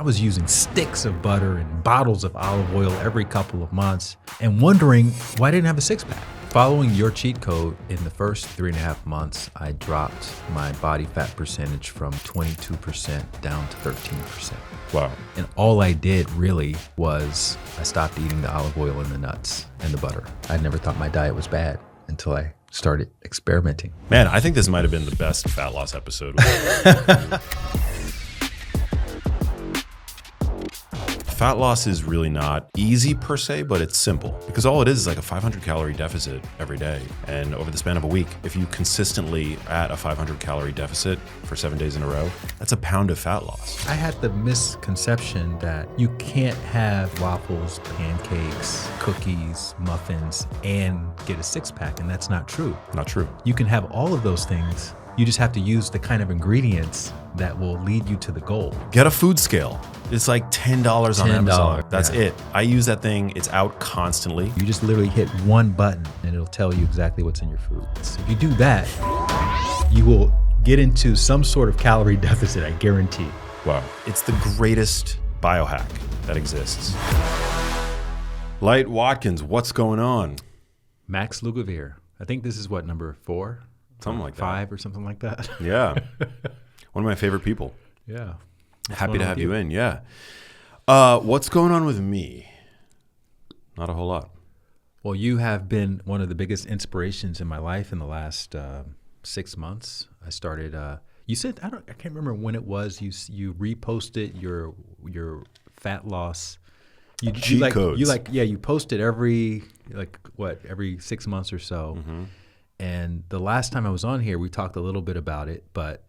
was using sticks of butter and bottles of olive oil every couple of months and wondering why I didn't have a six-pack. Following your cheat code, in the first 3.5 months, I dropped my body fat percentage from 22% down to 13%. Wow. And all I did really was I stopped eating the olive oil and the nuts and the butter. I never thought my diet was bad until I started experimenting. Man, I think this might have been the best fat loss episode. Fat loss is really not easy per se, but it's simple because all it is like a 500 calorie deficit every day. And over the span of a week, if you consistently at a 500 calorie deficit for 7 days in a row, that's a pound of fat loss. I had the misconception that you can't have waffles, pancakes, cookies, muffins, and get a six-pack, and that's not true. Not true. You can have all of those things. You just have to use the kind of ingredients that will lead you to the goal. Get a food scale. It's like $10 on Amazon. That's yeah. it. I use that thing. It's out constantly. You just literally hit one button and it'll tell you exactly what's in your food. So if you do that, you will get into some sort of calorie deficit, I guarantee. Wow. It's the greatest biohack that exists. Light Watkins, what's going on? Max Lugavere. I think this is what, number 4? Something like that. 5 or something like that. Yeah. One of my favorite people. Yeah. Happy to have you in. Yeah. What's going on with me? Not a whole lot. Well, you have been one of the biggest inspirations in my life in the last 6 months. I started. You said I can't remember when it was. You reposted your fat loss. Cheat codes. You post it every 6 months or so. Mm-hmm. And the last time I was on here, we talked a little bit about it, but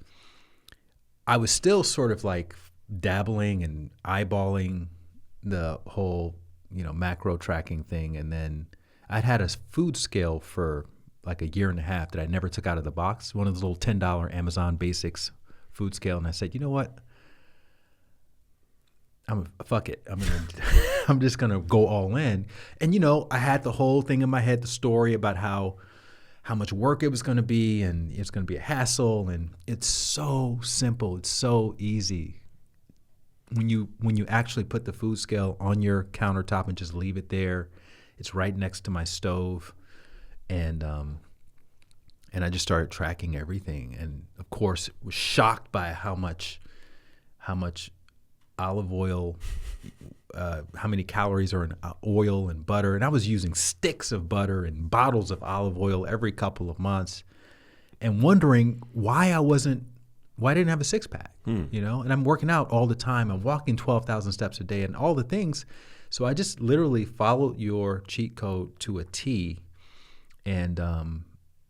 I was still sort of like dabbling and eyeballing the whole, macro tracking thing. And then I'd had a food scale for like a year and a half that I never took out of the box, one of those little $10 Amazon Basics food scale. And I said, you know what? Fuck it. I'm just going to go all in. And, I had the whole thing in my head, the story about how much work it was going to be, and it's going to be a hassle, and it's so simple, it's so easy. When you actually put the food scale on your countertop and just leave it there, it's right next to my stove, and I just started tracking everything, and of course was shocked by how much olive oil, how many calories are in oil and butter. And I was using sticks of butter and bottles of olive oil every couple of months and wondering why I didn't have a six-pack, And I'm working out all the time. I'm walking 12,000 steps a day and all the things. So I just literally followed your cheat code to a T, and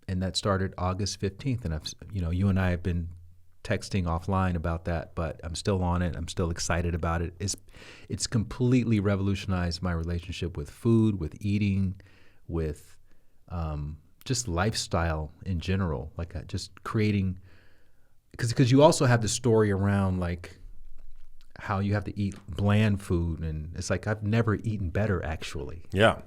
that started August 15th. And you and I have been texting offline about that, but I'm still on it. I'm still excited about it. It's completely revolutionized my relationship with food, with eating, with just lifestyle in general. Like just creating, because you also have the story around like how you have to eat bland food, and it's like I've never eaten better actually. Yeah.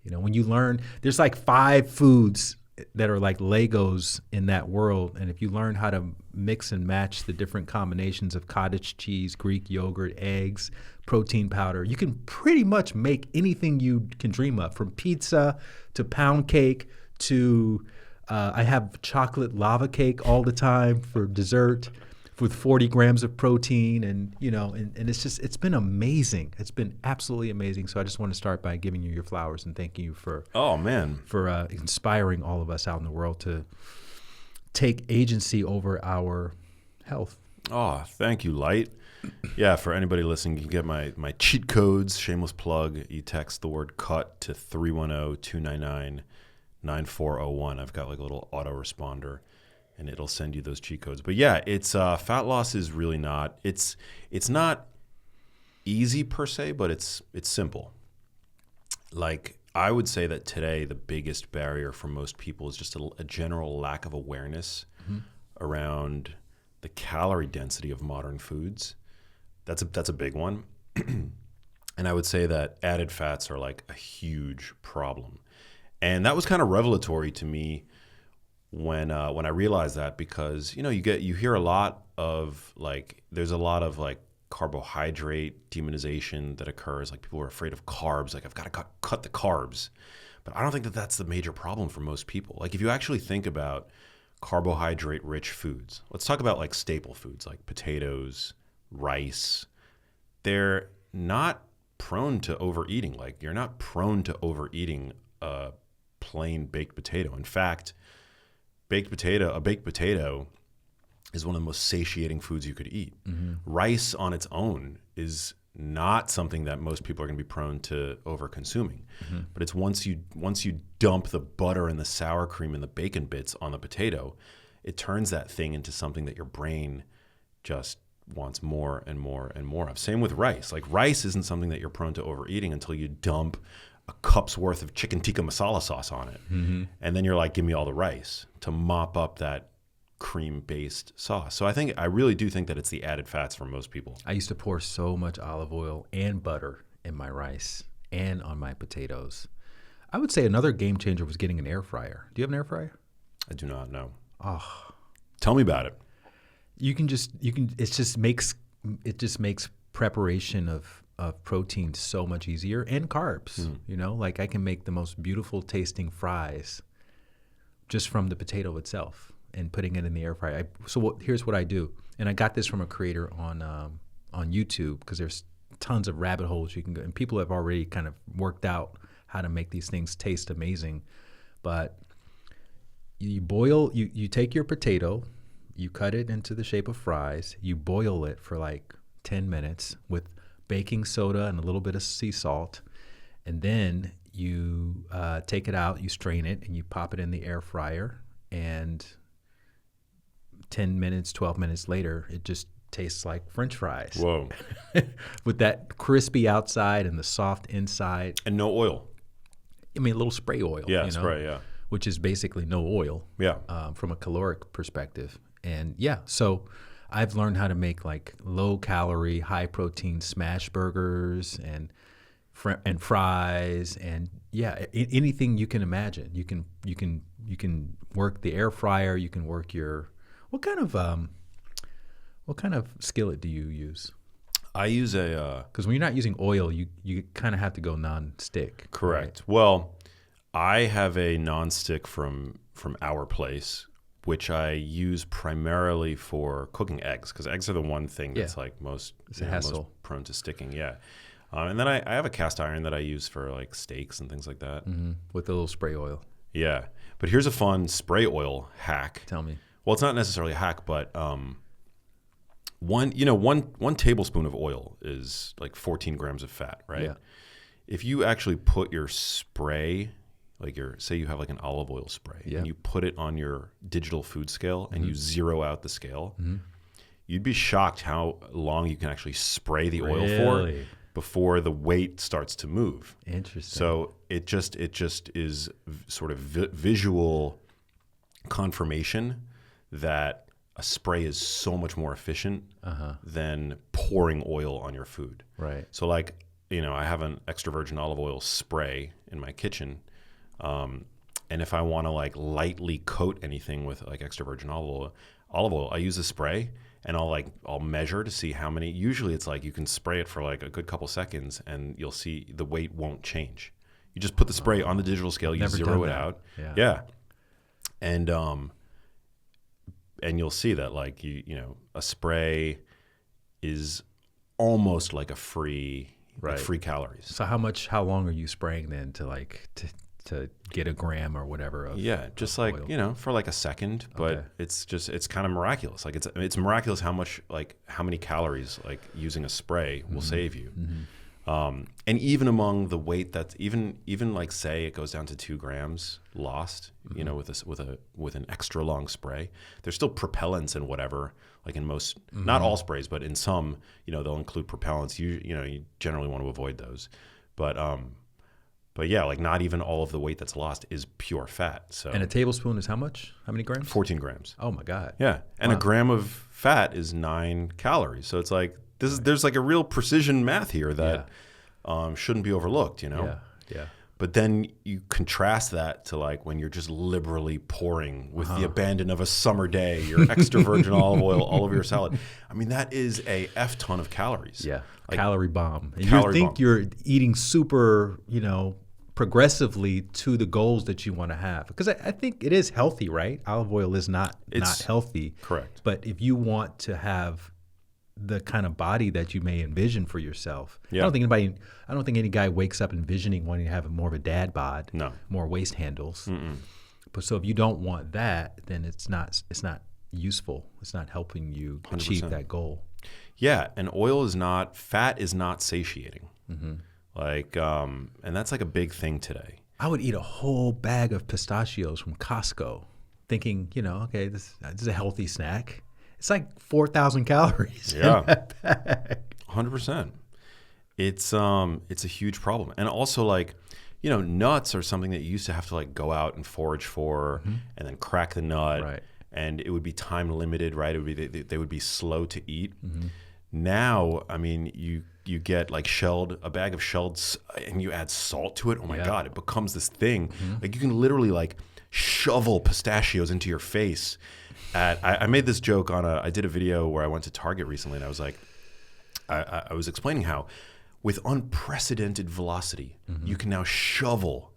When you learn, there's like 5 foods that are like Legos in that world. And if you learn how to mix and match the different combinations of cottage cheese, Greek yogurt, eggs, protein powder, you can pretty much make anything you can dream of, from pizza to pound cake to I have chocolate lava cake all the time for dessert with 40 grams of protein, and it's been amazing. It's been absolutely amazing. So I just want to start by giving you your flowers and thanking you for inspiring all of us out in the world to take agency over our health. Oh, thank you, Light. Yeah, for anybody listening, you can get my cheat codes, shameless plug. You text the word CUT to 310-299-9401. I've got like a little autoresponder, and it'll send you those cheat codes. But yeah, it's fat loss is really not, it's not easy per se, but it's simple. Like I would say that today the biggest barrier for most people is just a general lack of awareness around the calorie density of modern foods. That's a big one. And I would say that added fats are like a huge problem. And that was kind of revelatory to me when I realized that, because you hear a lot of like, there's a lot of like carbohydrate demonization that occurs. Like people are afraid of carbs. Like I've got to cut the carbs. But I don't think that that's the major problem for most people. Like if you actually think about carbohydrate-rich foods, let's talk about like staple foods like potatoes, rice. They're not prone to overeating. Like you're not prone to overeating a plain baked potato. In fact, a baked potato is one of the most satiating foods you could eat. Rice on its own is not something that most people are going to be prone to over consuming. But it's once you dump the butter and the sour cream and the bacon bits on the potato, it turns that thing into something that your brain just wants more and more and more of. Same with rice. Like rice isn't something that you're prone to overeating until you dump a cup's worth of chicken tikka masala sauce on it. And then you're like, give me all the rice to mop up that cream-based sauce. So I really do think that it's the added fats for most people. I used to pour so much olive oil and butter in my rice and on my potatoes. I would say another game changer was getting an air fryer. Do you have an air fryer? I do not know. Oh, Tell me about it. it just makes preparation of protein so much easier, and carbs. You know, like I can make the most beautiful tasting fries just from the potato itself and putting it in the air fryer. Here's what I do, and I got this from a creator on YouTube, because there's tons of rabbit holes you can go, and people have already kind of worked out how to make these things taste amazing. But you take your potato, you cut it into the shape of fries, you boil it for like 10 minutes with baking soda and a little bit of sea salt, and then you take it out, you strain it, and you pop it in the air fryer, and 10 minutes, 12 minutes later, it just tastes like French fries. Whoa. With that crispy outside and the soft inside. And no oil. I mean, a little spray oil. Yeah, spray, yeah. Which is basically no oil. Yeah. From a caloric perspective. And yeah, so I've learned how to make like low calorie, high protein smash burgers and fries, and yeah, anything you can imagine. You can work the air fryer. You can work your what kind of skillet do you use? I use a because when you're not using oil, you kind of have to go non-stick. correct. Right? Well, I have a non-stick from our place, which I use primarily for cooking eggs, because eggs are the one thing that's like most prone to sticking. Yeah. And then I have a cast iron that I use for like steaks and things like that. With a little spray oil. Yeah. But here's a fun spray oil hack. Tell me. Well, it's not necessarily a hack, but one tablespoon of oil is like 14 grams of fat, right? Yeah. If you actually put your spray, like say you have like an olive oil spray, and you put it on your digital food scale and you zero out the scale, you'd be shocked how long you can actually spray the oil for before the weight starts to move. Interesting. So it just is sort of visual confirmation that a spray is so much more efficient than pouring oil on your food. Right. So like, I have an extra virgin olive oil spray in my kitchen. And if I want to like lightly coat anything with like extra virgin olive oil, I use a spray, and I'll measure to see how many. Usually it's like you can spray it for like a good couple seconds and you'll see the weight won't change. You just put the spray on the digital scale, you zero it out. Yeah. And you'll see that like a spray is almost like a free calories. So how long are you spraying then to get a gram or whatever of just of like oil? For like a second, but it's kind of miraculous. Like it's miraculous how many calories like using a spray will save you. And even among the weight that's even like say it goes down to 2 grams lost, with an extra long spray, there's still propellants and whatever, like in most, not all sprays, but in some, they'll include propellants. You generally want to avoid those, but yeah, like not even all of the weight that's lost is pure fat. So And a tablespoon is how much? How many grams? 14 grams. Oh my God. Yeah. And a gram of fat is 9 calories. So it's like, there's like a real precision math here that shouldn't be overlooked, Yeah. But then you contrast that to like when you're just liberally pouring with the abandon of a summer day, your extra virgin olive oil all over your salad. I mean, that is a F ton of calories. Yeah, like, calorie bomb. And calorie you think bomb. you're eating super, progressively to the goals that you want to have. Because I think it is healthy, right? Olive oil is not healthy. Correct. But if you want to have the kind of body that you may envision for yourself, Yeah. I don't think any guy wakes up envisioning wanting to have more of a dad bod, No. more waist handles. But so if you don't want that, then it's not useful. It's not helping you achieve 100%. that goal. Yeah, and fat is not satiating. Like, and that's like a big thing today. I would eat a whole bag of pistachios from Costco, thinking, okay, this is a healthy snack. It's like 4,000 calories in that bag. 100%. It's a huge problem. And also like, nuts are something that you used to have to like go out and forage for and then crack the nut. Right. And it would be time limited, right? It would be they would be slow to eat. Now, I mean, you get like a bag of shelled, and you add salt to it. Oh my God, it becomes this thing. Like you can literally like shovel pistachios into your face. I made this joke I did a video where I went to Target recently, and I was like, I was explaining how with unprecedented velocity, you can now shovel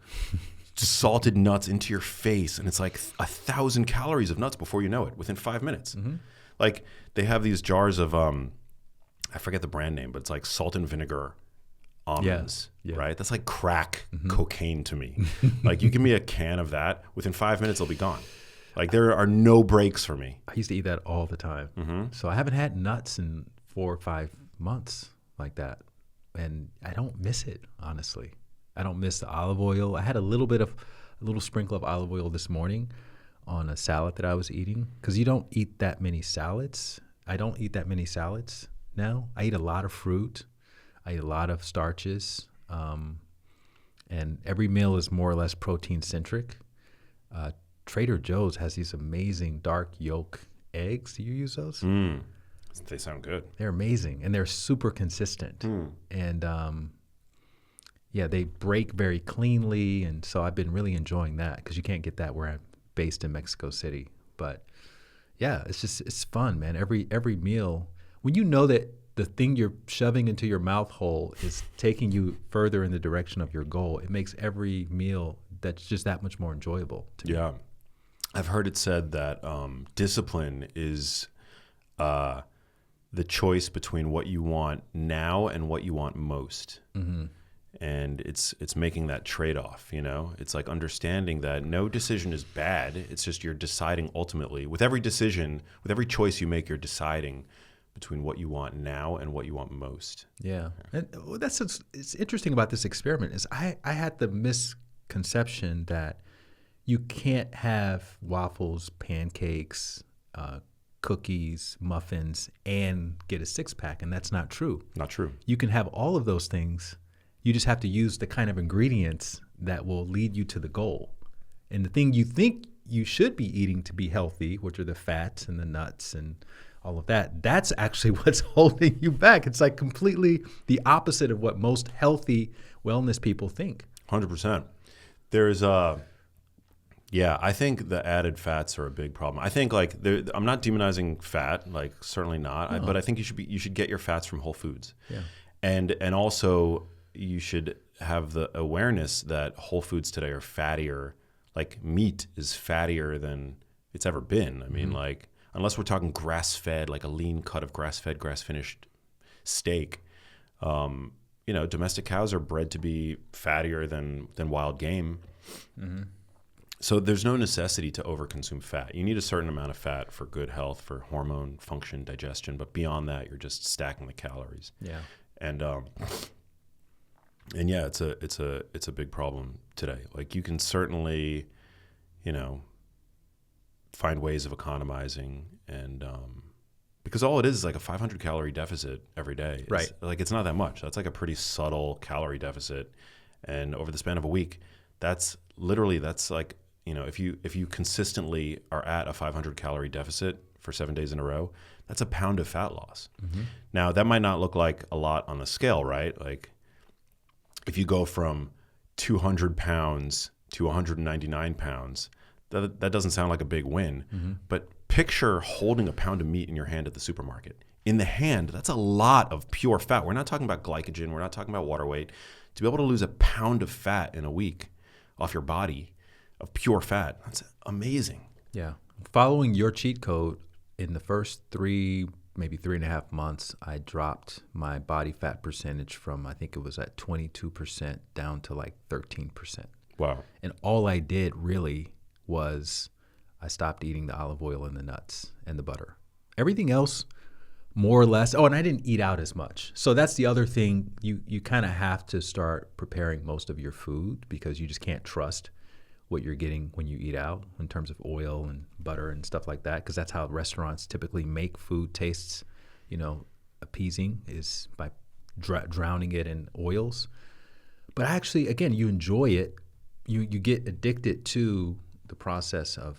salted nuts into your face, and it's like 1,000 calories of nuts before you know it within 5 minutes. Like they have these jars of I forget the brand name, but it's like salt and vinegar almonds, right? That's like crack cocaine to me. Like you give me a can of that, within 5 minutes it'll be gone. Like there are no breaks for me. I used to eat that all the time. So I haven't had nuts in 4 or 5 months like that. And I don't miss it, honestly. I don't miss the olive oil. I had a little sprinkle of olive oil this morning on a salad that I was eating, because you don't eat that many salads. I don't eat that many salads now. I eat a lot of fruit. I eat a lot of starches. And every meal is more or less protein centric. Trader Joe's has these amazing dark yolk eggs. Do you use those? They sound good. They're amazing, and they're super consistent. And they break very cleanly, and so I've been really enjoying that, because you can't get that where I'm based in Mexico City. But yeah, it's fun, man. Every meal, when you know that the thing you're shoving into your mouth hole is taking you further in the direction of your goal, it makes every meal that's just that much more enjoyable to me. Yeah. I've heard it said that discipline is the choice between what you want now and what you want most. And it's making that trade-off, It's like understanding that no decision is bad. It's just you're deciding ultimately. With every decision, with every choice you make, you're deciding between what you want now and what you want most. Yeah. And it's interesting about this experiment is I had the misconception that you can't have waffles, pancakes, cookies, muffins, and get a six-pack, and that's not true. Not true. You can have all of those things. You just have to use the kind of ingredients that will lead you to the goal. And the thing you think you should be eating to be healthy, which are the fats and the nuts and all of that, that's actually what's holding you back. It's like completely the opposite of what most healthy wellness people think. 100%. There's I think the added fats are a big problem. I think like I'm not demonizing fat, like certainly not, No. but I think you should get your fats from whole foods. Yeah. And also you should have the awareness that whole foods today are fattier. Like meat is fattier than it's ever been. I mean, like unless we're talking grass-fed, like a lean cut of grass-fed, grass-finished steak, domestic cows are bred to be fattier than wild game. So there's no necessity to overconsume fat. You need a certain amount of fat for good health, for hormone function, digestion, but beyond that, you're just stacking the calories. Yeah. And yeah, it's a big problem today. Like you can certainly, find ways of economizing, and because all it is like a 500 calorie deficit every day. Right. Like it's not that much. That's like a pretty subtle calorie deficit, and over the span of a week, that's like, if you consistently are at a 500 calorie deficit for 7 days in a row, that's a pound of fat loss. Now that might not look like a lot on the scale, right? Like if you go from 200 pounds to 199 pounds, that doesn't sound like a big win. Mm-hmm. But picture holding a pound of meat in your hand at the supermarket. In the hand, that's a lot of pure fat. We're not talking about glycogen. We're not talking about water weight. To be able to lose a pound of fat in a week off your body of pure fat, that's amazing. Yeah. Following your cheat code, in the first maybe 3.5 months, I dropped my body fat percentage from, I think it was at 22% down to like 13%. Wow. And all I did really was I stopped eating the olive oil and the nuts and the butter. Everything else, more or less. Oh, and I didn't eat out as much. So that's the other thing. You kind of have to start preparing most of your food because you just can't trust what you're getting when you eat out in terms of oil and butter and stuff like that, because that's how restaurants typically make food tastes, appeasing, is by drowning it in oils. But actually, again, you enjoy it. You get addicted to the process of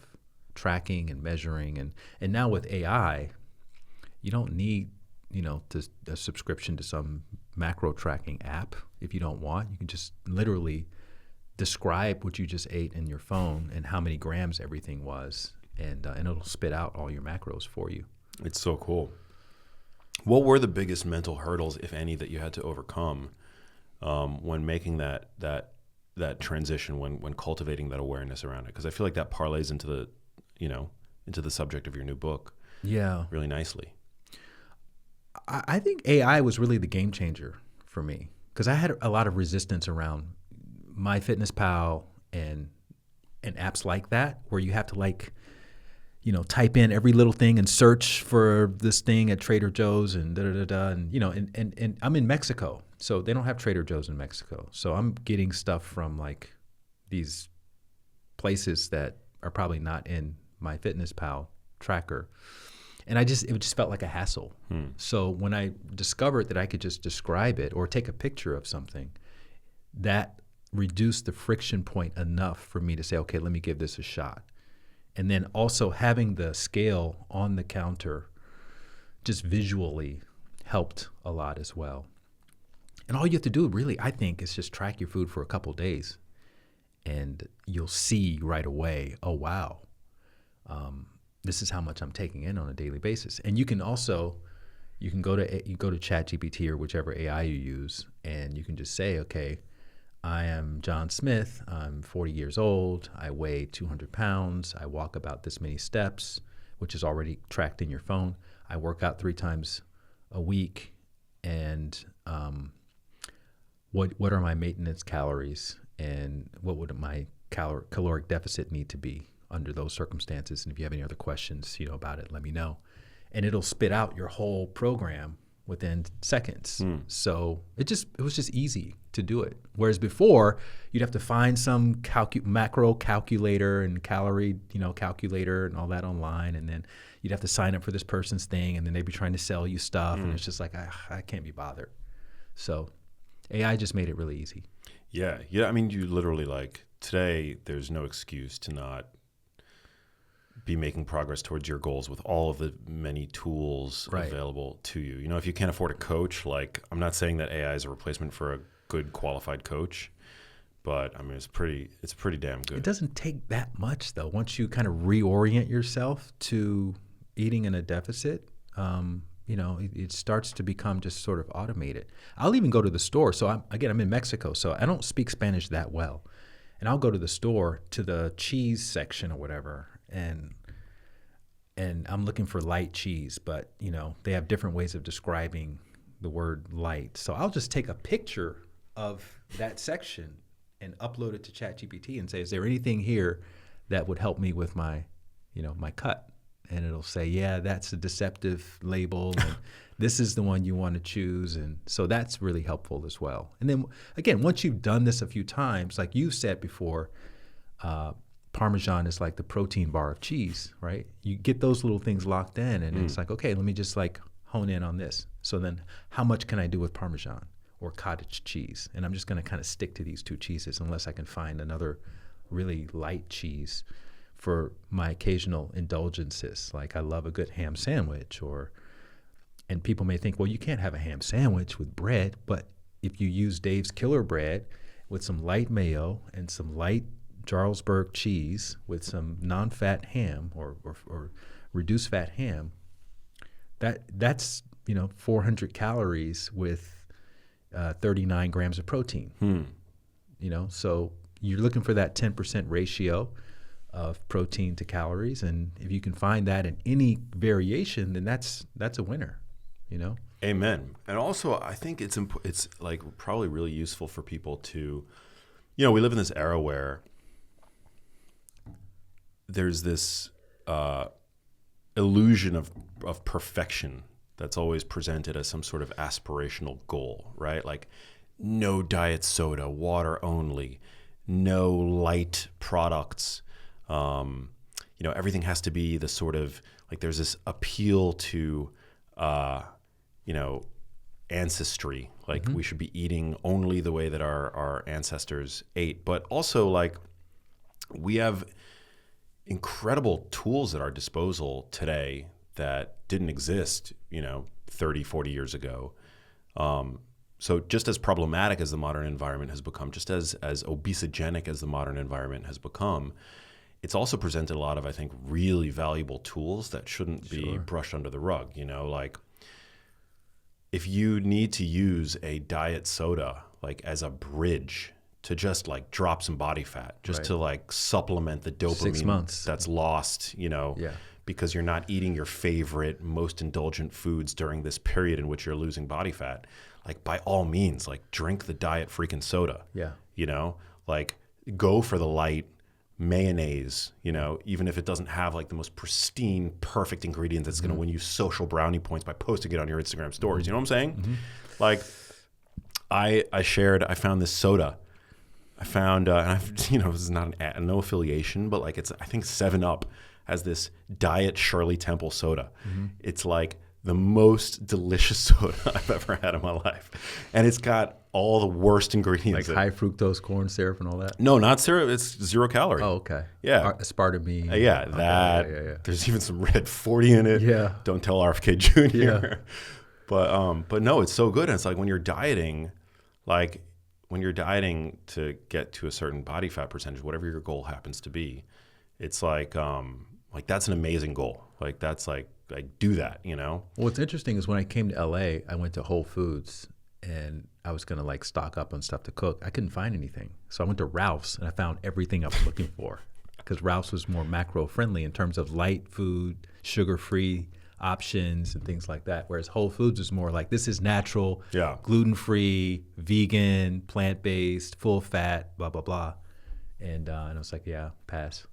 tracking and measuring. And now with AI, you don't need, a subscription to some macro tracking app if you don't want. You can just literally describe what you just ate in your phone and how many grams everything was, and it'll spit out all your macros for you. It's so cool. What were the biggest mental hurdles, if any, that you had to overcome when making that transition, when cultivating that awareness around it? Because I feel like that parlays into the subject of your new book. Yeah, really nicely. I think AI was really the game changer for me, because I had a lot of resistance around MyFitnessPal and apps like that, where you have to type in every little thing and search for this thing at Trader Joe's and and I'm in Mexico, so they don't have Trader Joe's in Mexico. So I'm getting stuff from like these places that are probably not in MyFitnessPal tracker. And it just felt like a hassle. So when I discovered that I could just describe it or take a picture of something, that reduced the friction point enough for me to say, okay, let me give this a shot. And then also having the scale on the counter just visually helped a lot as well. And all you have to do really, I think, is just track your food for a couple days, and you'll see right away, oh, wow, this is how much I'm taking in on a daily basis. And you can go to ChatGPT or whichever AI you use, and you can just say, okay, I am John Smith. I'm 40 years old. I weigh 200 pounds. I walk about this many steps, which is already tracked in your phone. I work out 3 times a week. And what are my maintenance calories, and what would my caloric deficit need to be under those circumstances? And if you have any other questions, about it, let me know. And it'll spit out your whole program within seconds. So it was just easy to do it. Whereas before, you'd have to find some macro calculator and calorie, calculator and all that online, and then you'd have to sign up for this person's thing, and then they'd be trying to sell you stuff, and it's just like, I can't be bothered. So AI just made it really easy. Yeah. I mean, you literally, today, there's no excuse to not be making progress towards your goals with all of the many tools available to you. If you can't afford a coach, I'm not saying that AI is a replacement for a good qualified coach, but I mean, it's pretty damn good. It doesn't take that much though. Once you kind of reorient yourself to eating in a deficit, it starts to become just sort of automated. I'll even go to the store. So I'm in Mexico, so I don't speak Spanish that well. And I'll go to the store, to the cheese section or whatever, and I'm looking for light cheese, but they have different ways of describing the word light. So I'll just take a picture of that section and upload it to ChatGPT and say, is there anything here that would help me with my cut? And it'll say, yeah, that's a deceptive label, and this is the one you want to choose. And so that's really helpful as well. And then again, once you've done this a few times, like you said before, Parmesan is like the protein bar of cheese, right? You get those little things locked in, and it's like, okay, let me just hone in on this. So then how much can I do with Parmesan or cottage cheese? And I'm just going to kind of stick to these 2 cheeses unless I can find another really light cheese for my occasional indulgences. Like I love a good ham sandwich, and people may think, well, you can't have a ham sandwich with bread, but if you use Dave's Killer Bread with some light mayo and some light Jarlsberg cheese with some non-fat ham or reduced fat ham, that's 400 calories with 39 grams of protein. So you're looking for that 10% ratio of protein to calories, and if you can find that in any variation, then that's a winner. Amen. And also, I think it's like probably really useful for people to, we live in this era where there's this illusion of perfection that's always presented as some sort of aspirational goal, right? Like no diet soda, water only, no light products. Everything has to be the sort of like there's this appeal to, ancestry. Like we should be eating only the way that our ancestors ate. But also like we have incredible tools at our disposal today that didn't exist, 30, 40 years ago. So just as problematic as the modern environment has become, just as obesogenic as the modern environment has become, it's also presented a lot of, I think, really valuable tools that shouldn't be brushed under the rug. Like if you need to use a diet soda like as a bridge to just like drop some body fat, just to like supplement the dopamine 6 months that's lost, because you're not eating your favorite, most indulgent foods during this period in which you're losing body fat, like by all means, like drink the diet freaking soda. Like go for the light mayonnaise, even if it doesn't have like the most pristine, perfect ingredients that's going to win you social brownie points by posting it on your Instagram stories. You know what I'm saying? Like I found this soda. I found, this is not no affiliation, but like I think 7-Up has this diet Shirley Temple soda. It's like the most delicious soda I've ever had in my life. And it's got all the worst ingredients. Like high fructose corn syrup and all that? No, not syrup. It's 0 calorie. Oh, okay. Yeah. Aspartame. That. Okay, yeah. There's even some red 40 in it. Yeah. Don't tell RFK Jr. Yeah. But no, it's so good. And it's like when you're dieting to get to a certain body fat percentage, whatever your goal happens to be, it's like that's an amazing goal. Like that's like do that, Well, what's interesting is when I came to LA, I went to Whole Foods and I was going to like stock up on stuff to cook. I couldn't find anything. So I went to Ralph's and I found everything I was looking for because Ralph's was more macro friendly in terms of light food, sugar-free options and things like that. Whereas Whole Foods is more like, this is natural, gluten-free, vegan, plant-based, full fat, blah, blah, blah. And I was like, yeah, pass.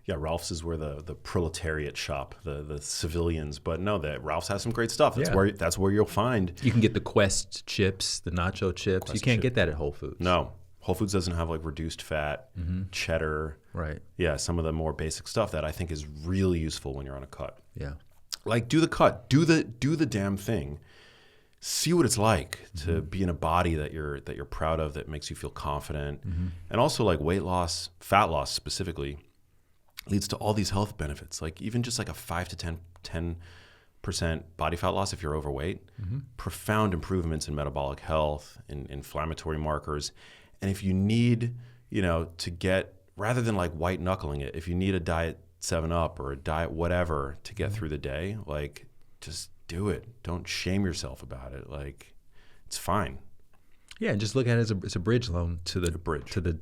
Yeah, Ralph's is where the proletariat shop, the civilians. But no, that Ralph's has some great stuff. That's where you'll find. You can get the Quest chips, the nacho chips. You can't get that at Whole Foods. No, Whole Foods doesn't have like reduced fat, cheddar. Right. Yeah, some of the more basic stuff that I think is really useful when you're on a cut. Yeah. Like do the cut, do the damn thing. See what it's like to be in a body that you're proud of, that makes you feel confident, and also like weight loss, fat loss specifically, leads to all these health benefits. Like even just like a 5 to 10% body fat loss if you're overweight, profound improvements in metabolic health, in inflammatory markers, and if you need, to get, rather than like white knuckling it, if you need a diet 7-Up or a diet whatever to get through the day, like just do it. Don't shame yourself about it. Like it's fine. Yeah, and just look at it as a bridge loan to the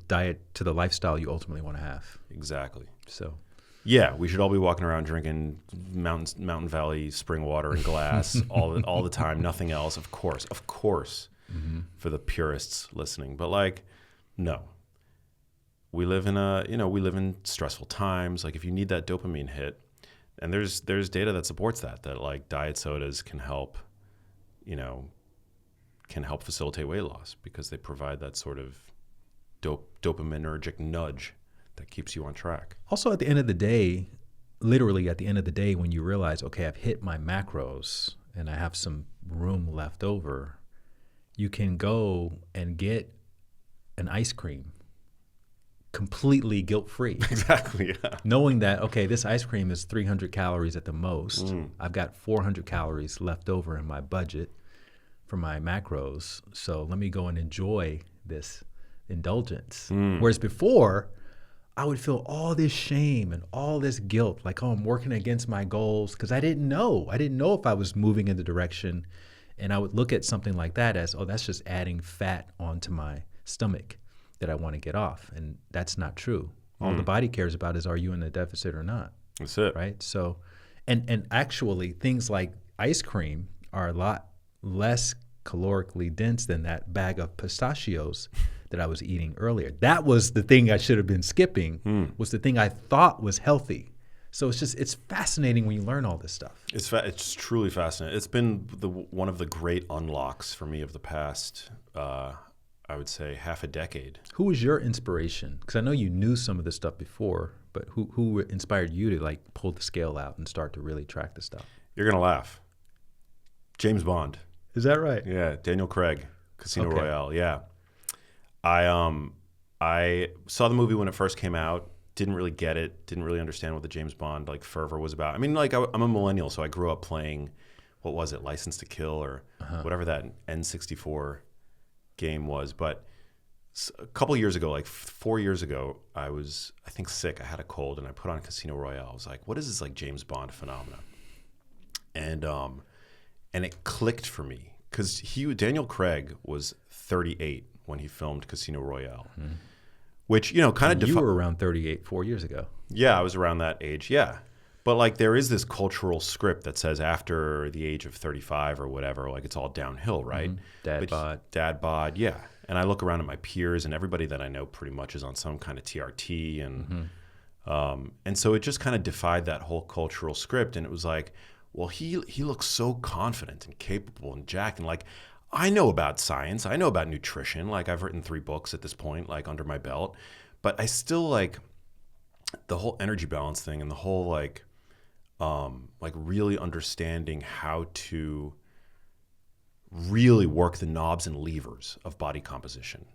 diet, to the lifestyle you ultimately want to have. Exactly. So, yeah, we should all be walking around drinking Mountain Valley spring water in glass all the time. Nothing else, of course, for the purists listening. But like, no, we live in stressful times. Like if you need that dopamine hit, and there's data that supports that like diet sodas can help facilitate weight loss because they provide that sort of dopaminergic nudge that keeps you on track. Also, at the end of the day, literally at the end of the day, when you realize, okay, I've hit my macros and I have some room left over, you can go and get an ice cream completely guilt-free. Exactly, yeah. Knowing that, okay, this ice cream is 300 calories at the most. I've got 400 calories left over in my budget for my macros. So let me go and enjoy this indulgence. Whereas before, I would feel all this shame and all this guilt, like, oh, I'm working against my goals, because I didn't know. I didn't know if I was moving in the direction. And I would look at something like that as, oh, that's just adding fat onto my stomach that I want to get off. And that's not true. All the body cares about is, are you in a deficit or not? That's it. Right? So, and actually things like ice cream are a lot less calorically dense than that bag of pistachios that I was eating earlier. That was the thing I should have been skipping, was the thing I thought was healthy. So it's fascinating when you learn all this stuff. It's truly fascinating. It's been one of the great unlocks for me of the past, I would say, half a decade. Who was your inspiration? Because I know you knew some of this stuff before, but who inspired you to like pull the scale out and start to really track the stuff? You're gonna laugh. James Bond. Is that right? Yeah, Daniel Craig, Casino Royale. Yeah, I saw the movie when it first came out. Didn't really get it. Didn't really understand what the James Bond like fervor was about. I mean, like I'm a millennial, so I grew up playing, what was it, License to Kill or whatever that N64 game was. But a couple of years ago, like 4 years ago, I was, I think, sick. I had a cold, and I put on Casino Royale. I was like, what is this like James Bond phenomenon? And it clicked for me because Daniel Craig was 38 when he filmed Casino Royale. Which, you know, kind of... You were around 38 4 years ago. Yeah, I was around that age, yeah. But, like, there is this cultural script that says after the age of 35 or whatever, like, it's all downhill, right? Dad bod. Dad bod, yeah. And I look around at my peers, and everybody that I know pretty much is on some kind of TRT. And so it just kind of defied that whole cultural script. And it was like, well, he looks so confident and capable and jacked. And, like, I know about science. I know about nutrition. Like, I've written 3 books at this point, like, under my belt. But I still, like, the whole energy balance thing and the whole, like really understanding how to really work the knobs and levers of body composition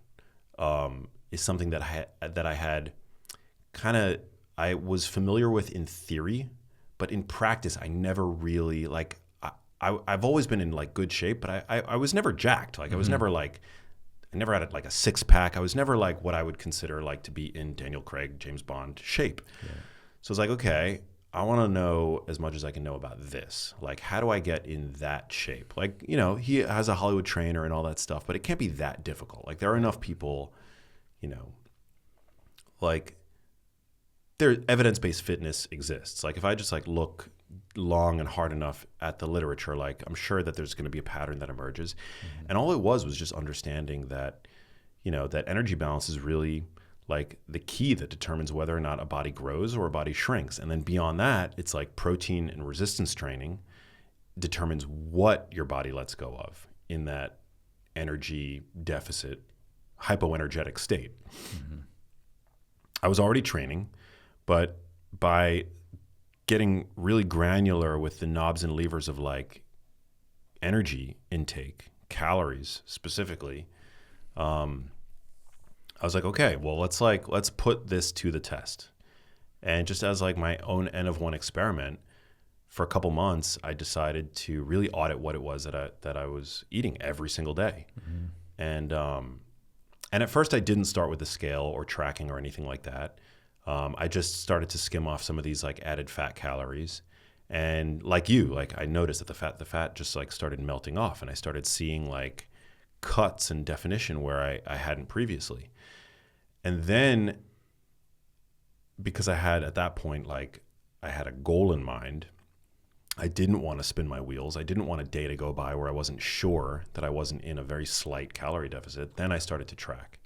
is something that I had kind of, I was familiar with in theory, but in practice, I never really, like, I've always been in like good shape, but I was never jacked. Like I was never like, I never had like a 6-pack. I was never like what I would consider like to be in Daniel Craig, James Bond shape. Yeah. So it's like, okay, I want to know as much as I can know about this. Like, how do I get in that shape? Like, you know, he has a Hollywood trainer and all that stuff, but it can't be that difficult. Like, there are enough people, you know, like, evidence-based fitness exists. Like, if I just like look long and hard enough at the literature, like, I'm sure that there's going to be a pattern that emerges. And all it was just understanding that, you know, that energy balance is really like the key that determines whether or not a body grows or a body shrinks. And then beyond that, it's like protein and resistance training determines what your body lets go of in that energy deficit, hypoenergetic state. I was already training, but by getting really granular with the knobs and levers of like energy intake, calories specifically, I was like, okay, well, let's put this to the test. And just as like my own N of 1 experiment, for a couple months, I decided to really audit what it was that I was eating every single day. And at first I didn't start with the scale or tracking or anything like that. I just started to skim off some of these like added fat calories. And like you, like I noticed that the fat just like started melting off, and I started seeing like cuts and definition where I hadn't previously. And then because I had at that point, like I had a goal in mind, I didn't want to spin my wheels. I didn't want a day to go by where I wasn't sure that I wasn't in a very slight calorie deficit. Then I started to track.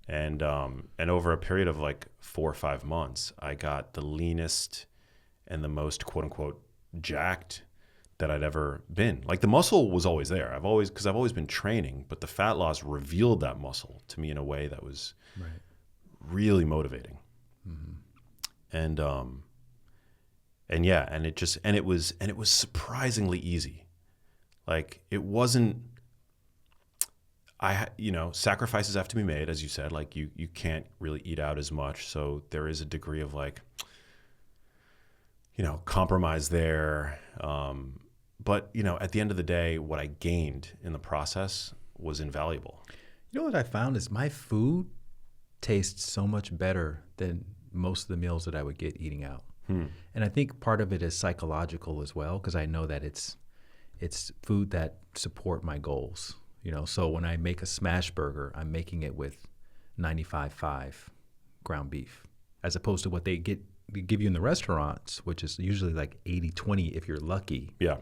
And over a period of like 4 or 5 months, I got the leanest and the most quote unquote jacked that I'd ever been. Like the muscle was always there. I've always been training, but the fat loss revealed that muscle to me in a way that was really motivating. And yeah, and it was surprisingly easy. Like it wasn't, sacrifices have to be made, as you said. Like you can't really eat out as much, so there is a degree of like, compromise there. But at the end of the day, what I gained in the process was invaluable. You know what I found is my food tastes so much better than most of the meals that I would get eating out. And I think part of it is psychological as well, because I know that it's food that support my goals. So when I make a smash burger, I'm making it with 95.5 ground beef, as opposed to what they give you in the restaurants, which is usually like 80-20 if you're lucky. Yeah.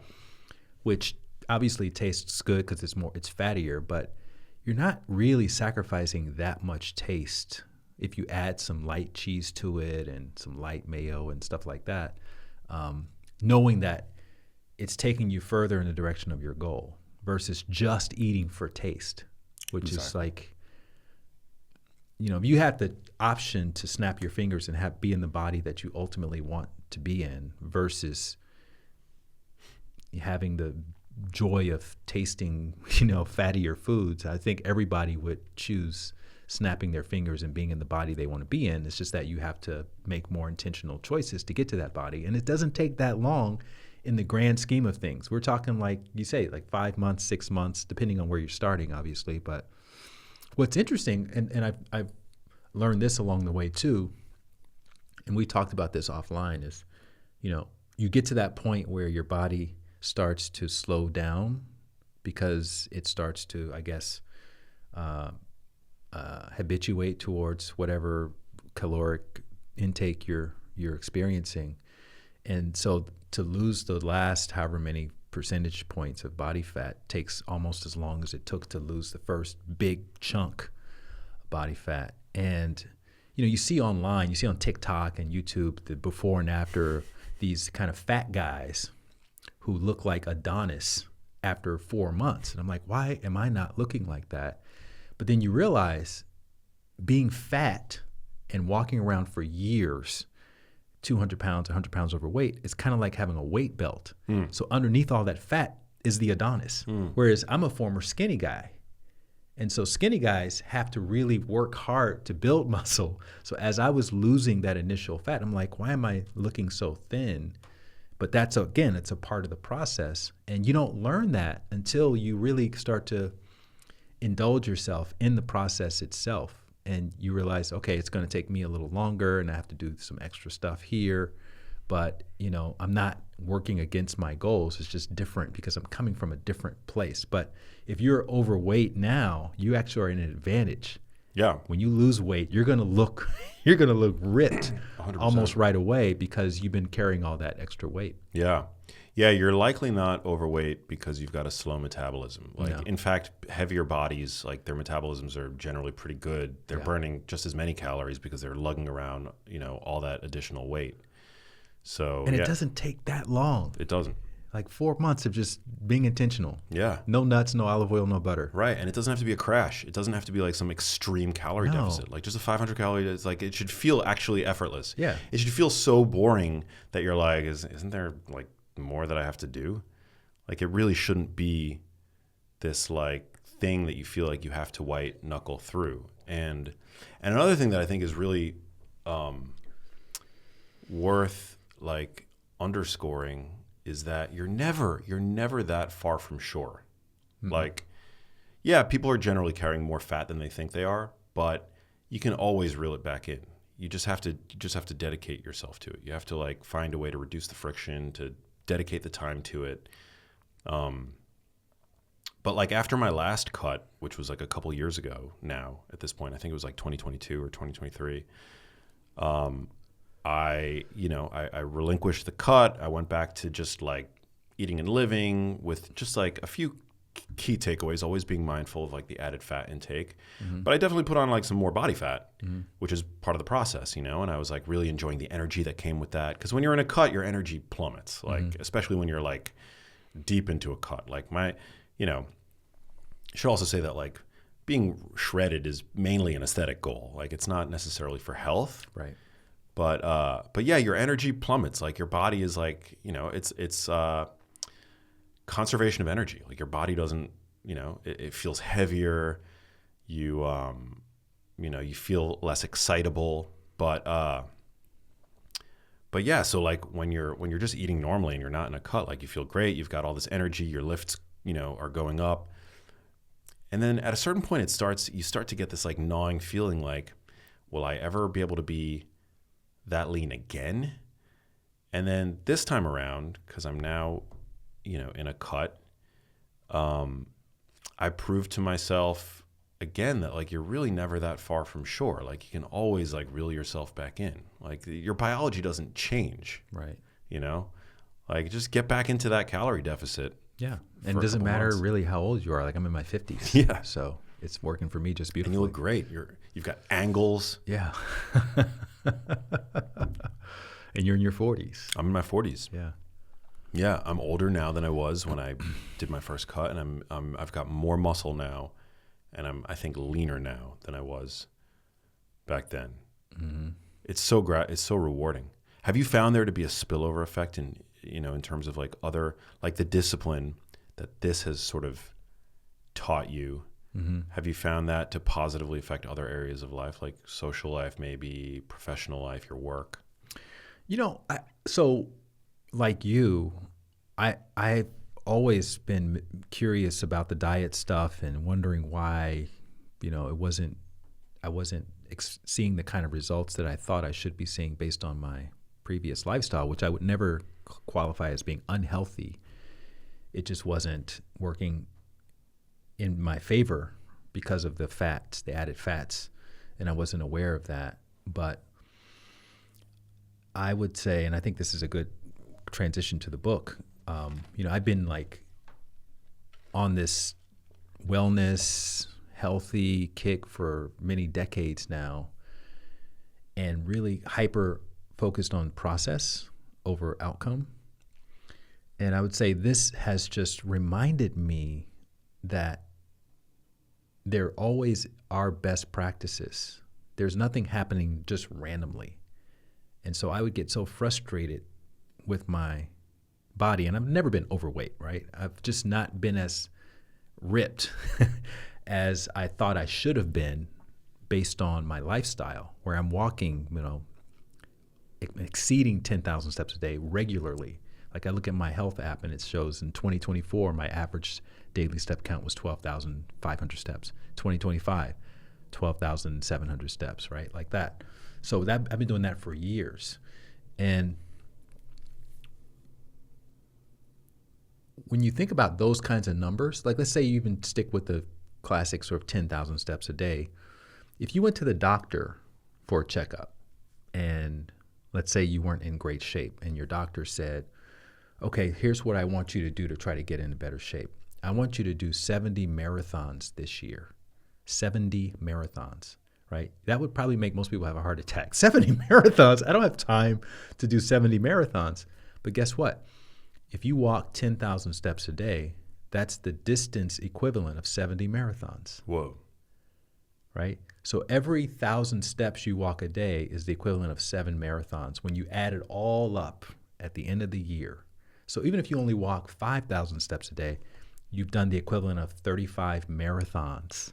Which obviously tastes good because it's fattier, but you're not really sacrificing that much taste if you add some light cheese to it and some light mayo and stuff like that, knowing that it's taking you further in the direction of your goal versus just eating for taste, which is like, if you had the option to snap your fingers and be in the body that you ultimately want to be in versus having the joy of tasting, fattier foods, I think everybody would choose snapping their fingers and being in the body they want to be in. It's just that you have to make more intentional choices to get to that body. And it doesn't take that long in the grand scheme of things. We're talking, like you say, like 5 months, 6 months, depending on where you're starting, obviously. But what's interesting, and I've learned this along the way too, and we talked about this offline, is, you get to that point where your body starts to slow down because it starts to, I guess, habituate towards whatever caloric intake you're experiencing. And so to lose the last however many percentage points of body fat takes almost as long as it took to lose the first big chunk of body fat. And you see online, you see on TikTok and YouTube the before and after these kind of fat guys who look like Adonis after 4 months. And I'm like, why am I not looking like that? But then you realize being fat and walking around for years, 200 pounds, 100 pounds overweight, is kind of like having a weight belt. So underneath all that fat is the Adonis. Whereas I'm a former skinny guy. And so skinny guys have to really work hard to build muscle. So as I was losing that initial fat, I'm like, why am I looking so thin? But that's, again, it's a part of the process. And you don't learn that until you really start to indulge yourself in the process itself. And you realize, okay, it's going to take me a little longer and I have to do some extra stuff here. But, I'm not working against my goals. It's just different because I'm coming from a different place. But if you're overweight now, you actually are in an advantage. Yeah. When you lose weight, you're going to look ripped 100%. Almost right away because you've been carrying all that extra weight. Yeah. Yeah, you're likely not overweight because you've got a slow metabolism. In fact, heavier bodies, like their metabolisms are generally pretty good. They're burning just as many calories because they're lugging around, all that additional weight. So, and it doesn't take that long. It doesn't. Like 4 months of just being intentional. Yeah. No nuts, no olive oil, no butter. Right. And it doesn't have to be a crash. It doesn't have to be like some extreme calorie deficit. Like just a 500 calorie, it's like it should feel actually effortless. Yeah. It should feel so boring that you're like, isn't there like more that I have to do? Like it really shouldn't be this like thing that you feel like you have to white knuckle through. And another thing that I think is really worth like underscoring is that you're never that far from shore. Like, yeah, people are generally carrying more fat than they think they are, but you can always reel it back in. You just have to dedicate yourself to it. You have to like find a way to reduce the friction, to dedicate the time to it. But like after my last cut, which was like a couple years ago now at this point, I think it was like 2022 or 2023. I relinquished the cut. I went back to just like eating and living with just like a few key takeaways, always being mindful of like the added fat intake. But I definitely put on like some more body fat, which is part of the process, and I was like really enjoying the energy that came with that. Because when you're in a cut, your energy plummets, like especially when you're like deep into a cut. Like I should also say that like being shredded is mainly an aesthetic goal. Like it's not necessarily for health. Right. But yeah, your energy plummets. Like your body is like, it's conservation of energy. Like your body doesn't, it feels heavier. You feel less excitable. But yeah, so like when you're just eating normally and you're not in a cut, like you feel great. You've got all this energy. Your lifts, are going up. And then at a certain point, you start to get this like gnawing feeling like, will I ever be able to be that lean again? And then this time around, because I'm now, in a cut, I proved to myself again that like you're really never that far from shore. Like you can always like reel yourself back in. Like your biology doesn't change. Right. Like just get back into that calorie deficit. Yeah. And it doesn't matter really how old you are. Like I'm in my 50s. Yeah. So it's working for me just beautifully. And you look great. You've got angles. Yeah. And you're in your 40s. I'm in my 40s. Yeah. Yeah, I'm older now than I was when I did my first cut, and I've got more muscle now, and I think leaner now than I was back then. Mm-hmm. It's so rewarding. Have you found there to be a spillover effect in terms of like other, like the discipline that this has sort of taught you? Mm-hmm. Have you found that to positively affect other areas of life, like social life, maybe professional life, your work? So like you, I've always been curious about the diet stuff and wondering why, I wasn't seeing the kind of results that I thought I should be seeing based on my previous lifestyle, which I would never qualify as being unhealthy. It just wasn't working in my favor because of the added fats, and I wasn't aware of that. But I would say, and I think this is a good transition to the book, I've been like on this wellness, healthy kick for many decades now, and really hyper focused on process over outcome. And I would say this has just reminded me that there always are best practices. There's nothing happening just randomly. And so I would get so frustrated with my body, and I've never been overweight, right? I've just not been as ripped as I thought I should have been based on my lifestyle, where I'm walking, exceeding 10,000 steps a day regularly. Like I look at my health app and it shows in 2024, my average daily step count was 12,500 steps. 2025, 12,700 steps, right? Like that. So I've been doing that for years. And when you think about those kinds of numbers, like let's say you even stick with the classic sort of 10,000 steps a day. If you went to the doctor for a checkup and let's say you weren't in great shape and your doctor said, okay, here's what I want you to do to try to get into better shape. I want you to do 70 marathons this year. 70 marathons, right? That would probably make most people have a heart attack. 70 marathons. I don't have time to do 70 marathons. But guess what? If you walk 10,000 steps a day, that's the distance equivalent of 70 marathons. Whoa. Right? So every 1,000 steps you walk a day is the equivalent of 7 marathons when you add it all up at the end of the year. So even if you only walk 5,000 steps a day, you've done the equivalent of 35 marathons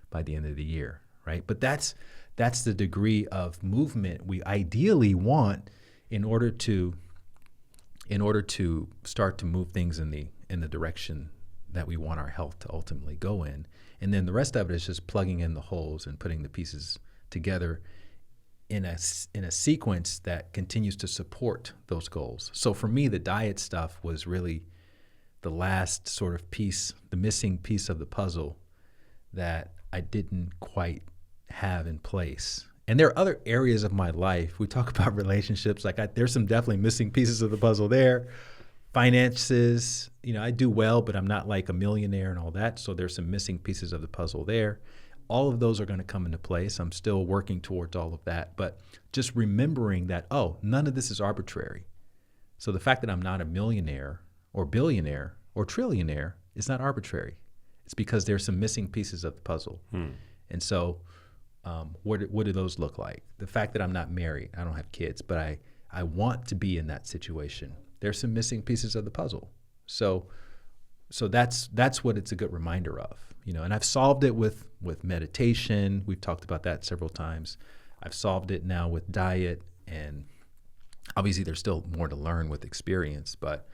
by the end of the year, right? But that's the degree of movement we ideally want in order to start to move things in the direction that we want our health to ultimately go in. And then the rest of it is just plugging in the holes and putting the pieces together in a sequence that continues to support those goals. So for me, the diet stuff was really the last sort of piece, the missing piece of the puzzle that I didn't quite have in place. And there are other areas of my life. We talk about relationships. There's some definitely missing pieces of the puzzle there. Finances, I do well, but I'm not like a millionaire and all that. So there's some missing pieces of the puzzle there. All of those are going to come into place. I'm still working towards all of that. But just remembering that, none of this is arbitrary. So the fact that I'm not a millionaire or billionaire or trillionaire is not arbitrary. It's because there's some missing pieces of the puzzle. And so what do those look like? The fact that I'm not married, I don't have kids, but I want to be in that situation. There's some missing pieces of the puzzle. So that's what it's a good reminder of, and I've solved it with meditation. We've talked about that several times. I've solved it now with diet, and obviously there's still more to learn with experience, but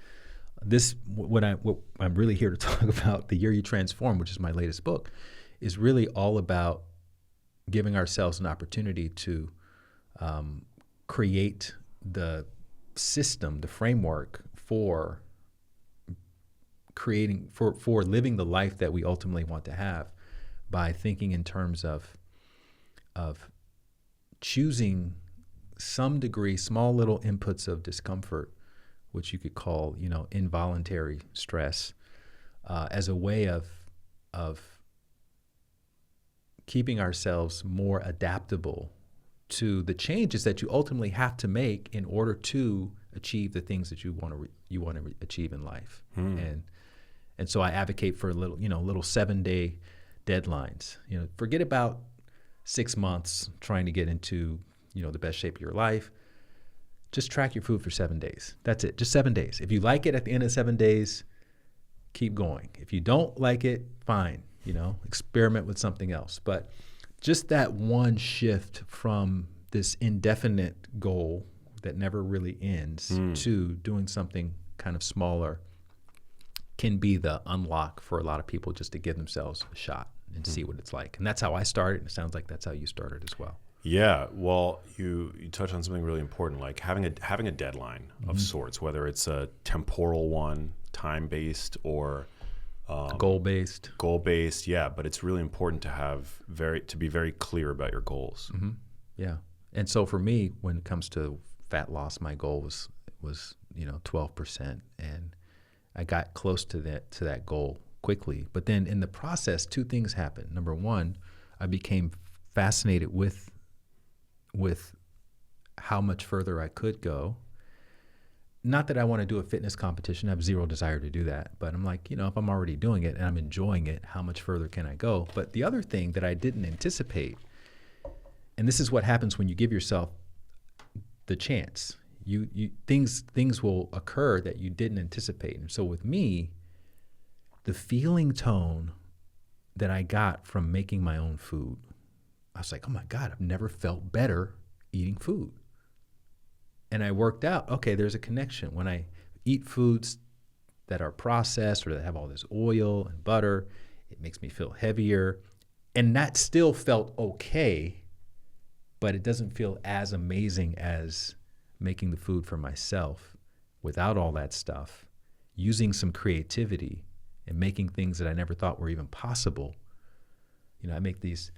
what I'm really here to talk about, The Year You Transform, which is my latest book, is really all about giving ourselves an opportunity to create the system, the framework for creating, for living the life that we ultimately want to have, by thinking in terms of choosing some degree, small little inputs of discomfort, which you could call, involuntary stress, as a way of keeping ourselves more adaptable to the changes that you ultimately have to make in order to achieve the things that you want to achieve in life. And so I advocate for little 7-day deadlines. Forget about 6 months trying to get into the best shape of your life. Just track your food for 7 days. That's it. Just 7 days. If you like it at the end of 7 days, keep going. If you don't like it, fine. Experiment with something else. But just that one shift from this indefinite goal that never really ends to doing something kind of smaller can be the unlock for a lot of people, just to give themselves a shot and see what it's like. And that's how I started. And it sounds like that's how you started as well. Yeah, well, you touch on something really important, like having a deadline of sorts, whether it's a temporal one, time-based, or goal-based. Goal-based, yeah. But it's really important to be very clear about your goals. Yeah, and so for me, when it comes to fat loss, my goal was 12%, and I got close to that goal quickly. But then in the process, two things happened. Number one, I became fascinated with how much further I could go. Not that I want to do a fitness competition. I have zero desire to do that. But I'm like, if I'm already doing it and I'm enjoying it, how much further can I go? But the other thing that I didn't anticipate, and this is what happens when you give yourself the chance, things will occur that you didn't anticipate. And so with me, the feeling tone that I got from making my own food, I was like, oh my God, I've never felt better eating food. And I worked out, okay, there's a connection. When I eat foods that are processed or that have all this oil and butter, it makes me feel heavier. And that still felt okay, but it doesn't feel as amazing as making the food for myself without all that stuff, using some creativity and making things that I never thought were even possible. I make these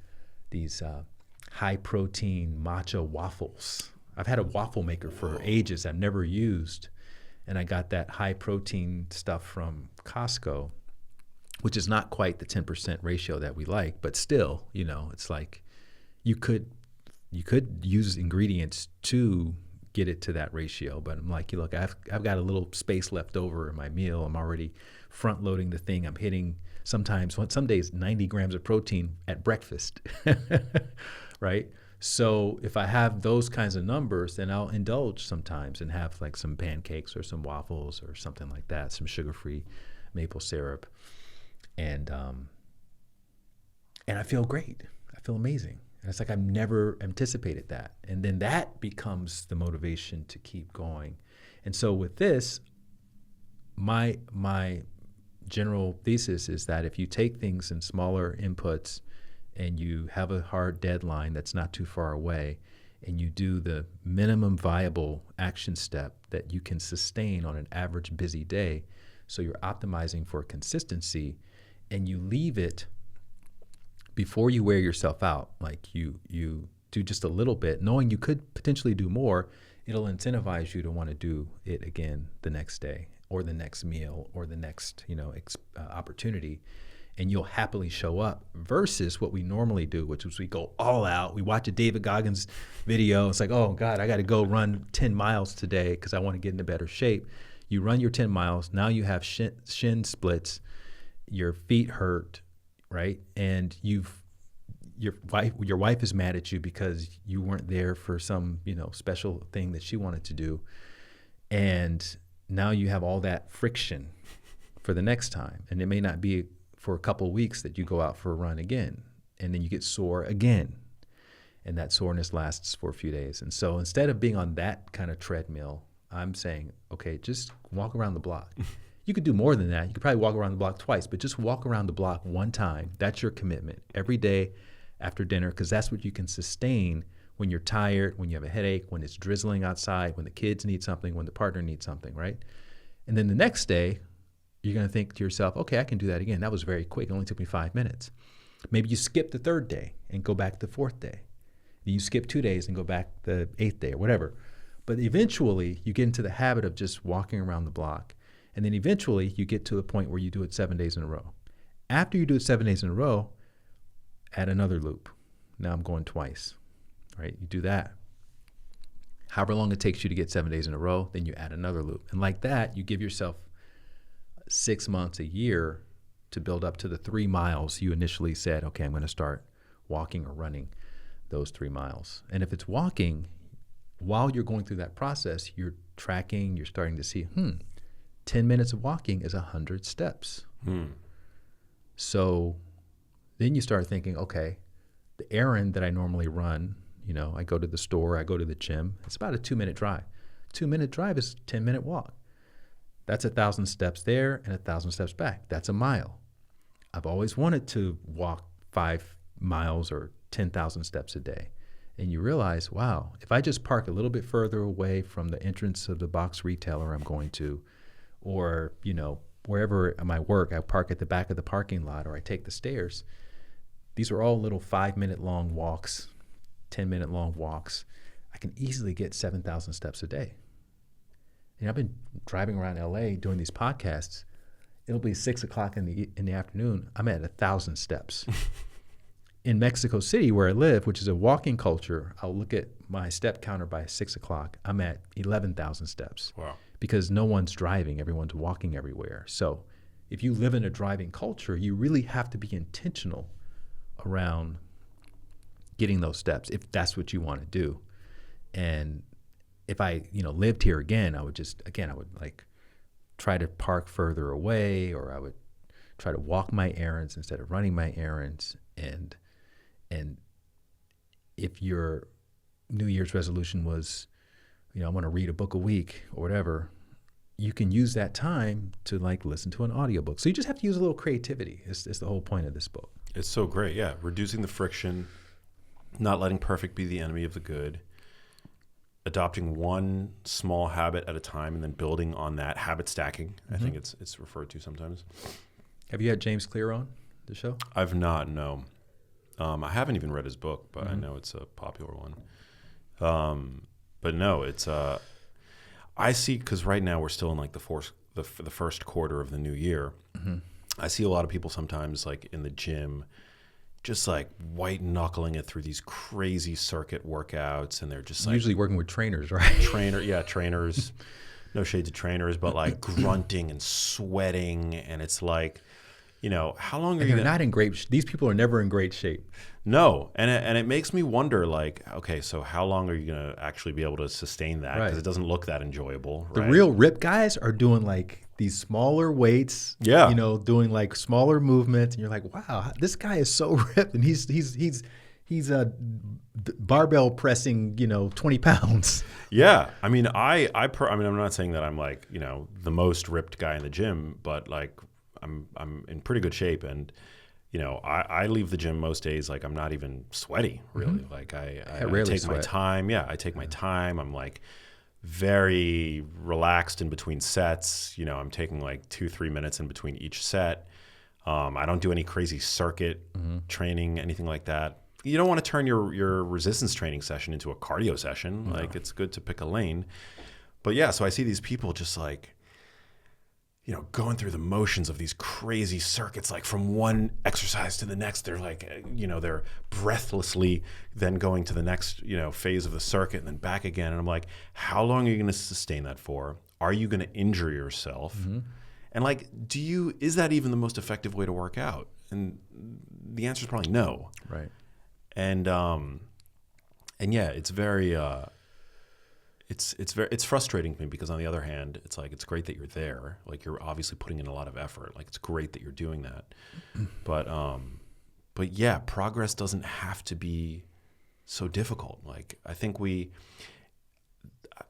high protein matcha waffles. I've had a waffle maker for ages I've never used, and I got that high protein stuff from Costco, which is not quite the 10% ratio that we like, but still, it's like you could use ingredients to get it to that ratio. But I'm like, look, I've got a little space left over in my meal. I'm already front loading the thing. I'm hitting some days 90 grams of protein at breakfast, right? So if I have those kinds of numbers, then I'll indulge sometimes and have like some pancakes or some waffles or something like that, some sugar-free maple syrup. And I feel great. I feel amazing. And it's like I've never anticipated that. And then that becomes the motivation to keep going. And so with this, my general thesis is that if you take things in smaller inputs and you have a hard deadline that's not too far away, and you do the minimum viable action step that you can sustain on an average busy day, so you're optimizing for consistency, and you leave it before you wear yourself out, like you do just a little bit, knowing you could potentially do more, it'll incentivize you to want to do it again the next day or the next meal or the next opportunity. And you'll happily show up, versus what we normally do, which is we go all out. We watch a David Goggins video. It's like, oh God, I got to go run 10 miles today because I want to get into better shape. You run your 10 miles. Now you have shin splits. Your feet hurt, right? And your wife is mad at you because you weren't there for some special thing that she wanted to do. And now you have all that friction for the next time. And it may not be for a couple of weeks that you go out for a run again, and then you get sore again, and that soreness lasts for a few days. And so instead of being on that kind of treadmill, I'm saying, okay, just walk around the block. You could do more than that. You could probably walk around the block twice, but just walk around the block one time. That's your commitment every day after dinner, because that's what you can sustain when you're tired, when you have a headache, when it's drizzling outside, when the kids need something, when the partner needs something, right? And then the next day, you're going to think to yourself, okay, I can do that again. That was very quick. It only took me 5 minutes. Maybe you skip the third day and go back the fourth day. You skip 2 days and go back the 8th day or whatever. But eventually, you get into the habit of just walking around the block. And then eventually, you get to the point where you do it 7 days in a row. After you do it 7 days in a row, add another loop. Now I'm going twice, right? You do that. However long it takes you to get 7 days in a row, then you add another loop. And like that, you give yourself 6 months, a year to build up to the 3 miles you initially said, okay, I'm going to start walking or running those 3 miles. And if it's walking, while you're going through that process, you're tracking, you're starting to see, 10 minutes of walking is 100 steps. So then you start thinking, okay, the errand that I normally run, I go to the store, I go to the gym, it's about a 2-minute drive. 2-minute drive is 10-minute walk. That's 1,000 steps there and 1,000 steps back. That's a mile. I've always wanted to walk 5 miles or 10,000 steps a day. And you realize, wow, if I just park a little bit further away from the entrance of the box retailer I'm going to, or, wherever I might work, I park at the back of the parking lot, or I take the stairs. These are all little 5-minute long walks, 10-minute long walks. I can easily get 7,000 steps a day. And I've been driving around LA doing these podcasts. It'll be 6 o'clock in the afternoon. I'm at 1,000 steps. In Mexico City, where I live, which is a walking culture, I'll look at my step counter by 6 o'clock. I'm at 11,000 steps. Wow. Because no one's driving, everyone's walking everywhere. So if you live in a driving culture, you really have to be intentional around getting those steps if that's what you want to do. And if I, lived here again, I would like try to park further away, or I would try to walk my errands instead of running my errands. And if your New Year's resolution was, I want to read a book a week or whatever, you can use that time to listen to an audiobook. So you just have to use a little creativity. It's the whole point of this book. It's so great. Yeah. Reducing the friction, not letting perfect be the enemy of the good, adopting one small habit at a time, and then building on that, habit stacking. I think it's referred to sometimes. Have you had James Clear on the show? I've not, no. I haven't even read his book, but I know it's a popular one. But no, it's I see, because right now we're still in the first quarter of the new year. I see a lot of people sometimes in the gym, just white knuckling it through these crazy circuit workouts, and they're just usually working with trainers, right? Trainers. No shade to trainers, but grunting and sweating, and it's how long are you? They're not in great. These people are never in great shape. No, and it makes me wonder, okay, so how long are you going to actually be able to sustain that? Because it doesn't look that enjoyable. The real ripped guys are doing these smaller weights. Yeah, doing smaller movements, and you're like, wow, this guy is so ripped, and he's barbell pressing 20 pounds. Yeah, I mean, I'm not saying that I'm the most ripped guy in the gym, but I'm in pretty good shape, and I leave the gym most days I'm not even sweaty really. I rarely take sweat. my time. Yeah, I take my time. I'm very relaxed in between sets. I'm taking 2-3 minutes in between each set. I don't do any crazy circuit training, anything like that. You don't want to turn your resistance training session into a cardio session. No. It's good to pick a lane. But yeah, so I see these people just going through the motions of these crazy circuits, from one exercise to the next. They're they're breathlessly then going to the next, phase of the circuit and then back again. And I'm like, how long are you going to sustain that for? Are you going to injure yourself? And is that even the most effective way to work out? And the answer is probably no. Right. And yeah, it's very, it's frustrating to me, because on the other hand, it's it's great that you're there. You're obviously putting in a lot of effort. It's great that you're doing that. But yeah, progress doesn't have to be so difficult. I think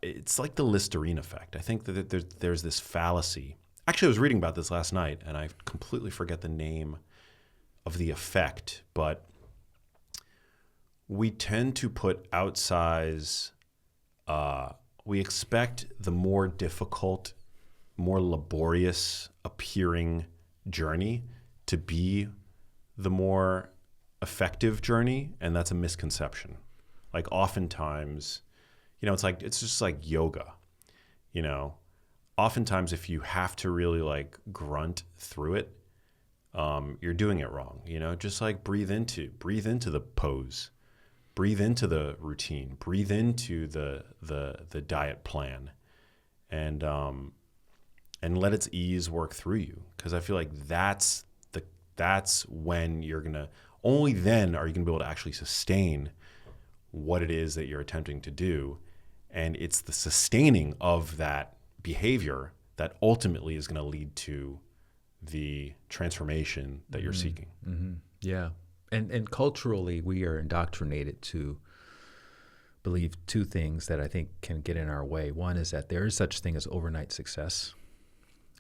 it's the Listerine effect. I think that there's this fallacy actually, I was reading about this last night, and I completely forget the name of the effect, but we tend to put we expect the more difficult, more laborious appearing journey to be the more effective journey, and that's a misconception. Like oftentimes, it's just like yoga, oftentimes if you have to really like grunt through it, you're doing it wrong. Just like breathe into the pose, breathe into the routine, breathe into the diet plan, and let its ease work through you. Because I feel like that's when only then are you gonna be able to actually sustain what it is that you're attempting to do, and it's the sustaining of that behavior that ultimately is going to lead to the transformation that you're seeking. Mm-hmm. Yeah. And culturally, we are indoctrinated to believe two things that I think can get in our way. One is that there is such thing as overnight success.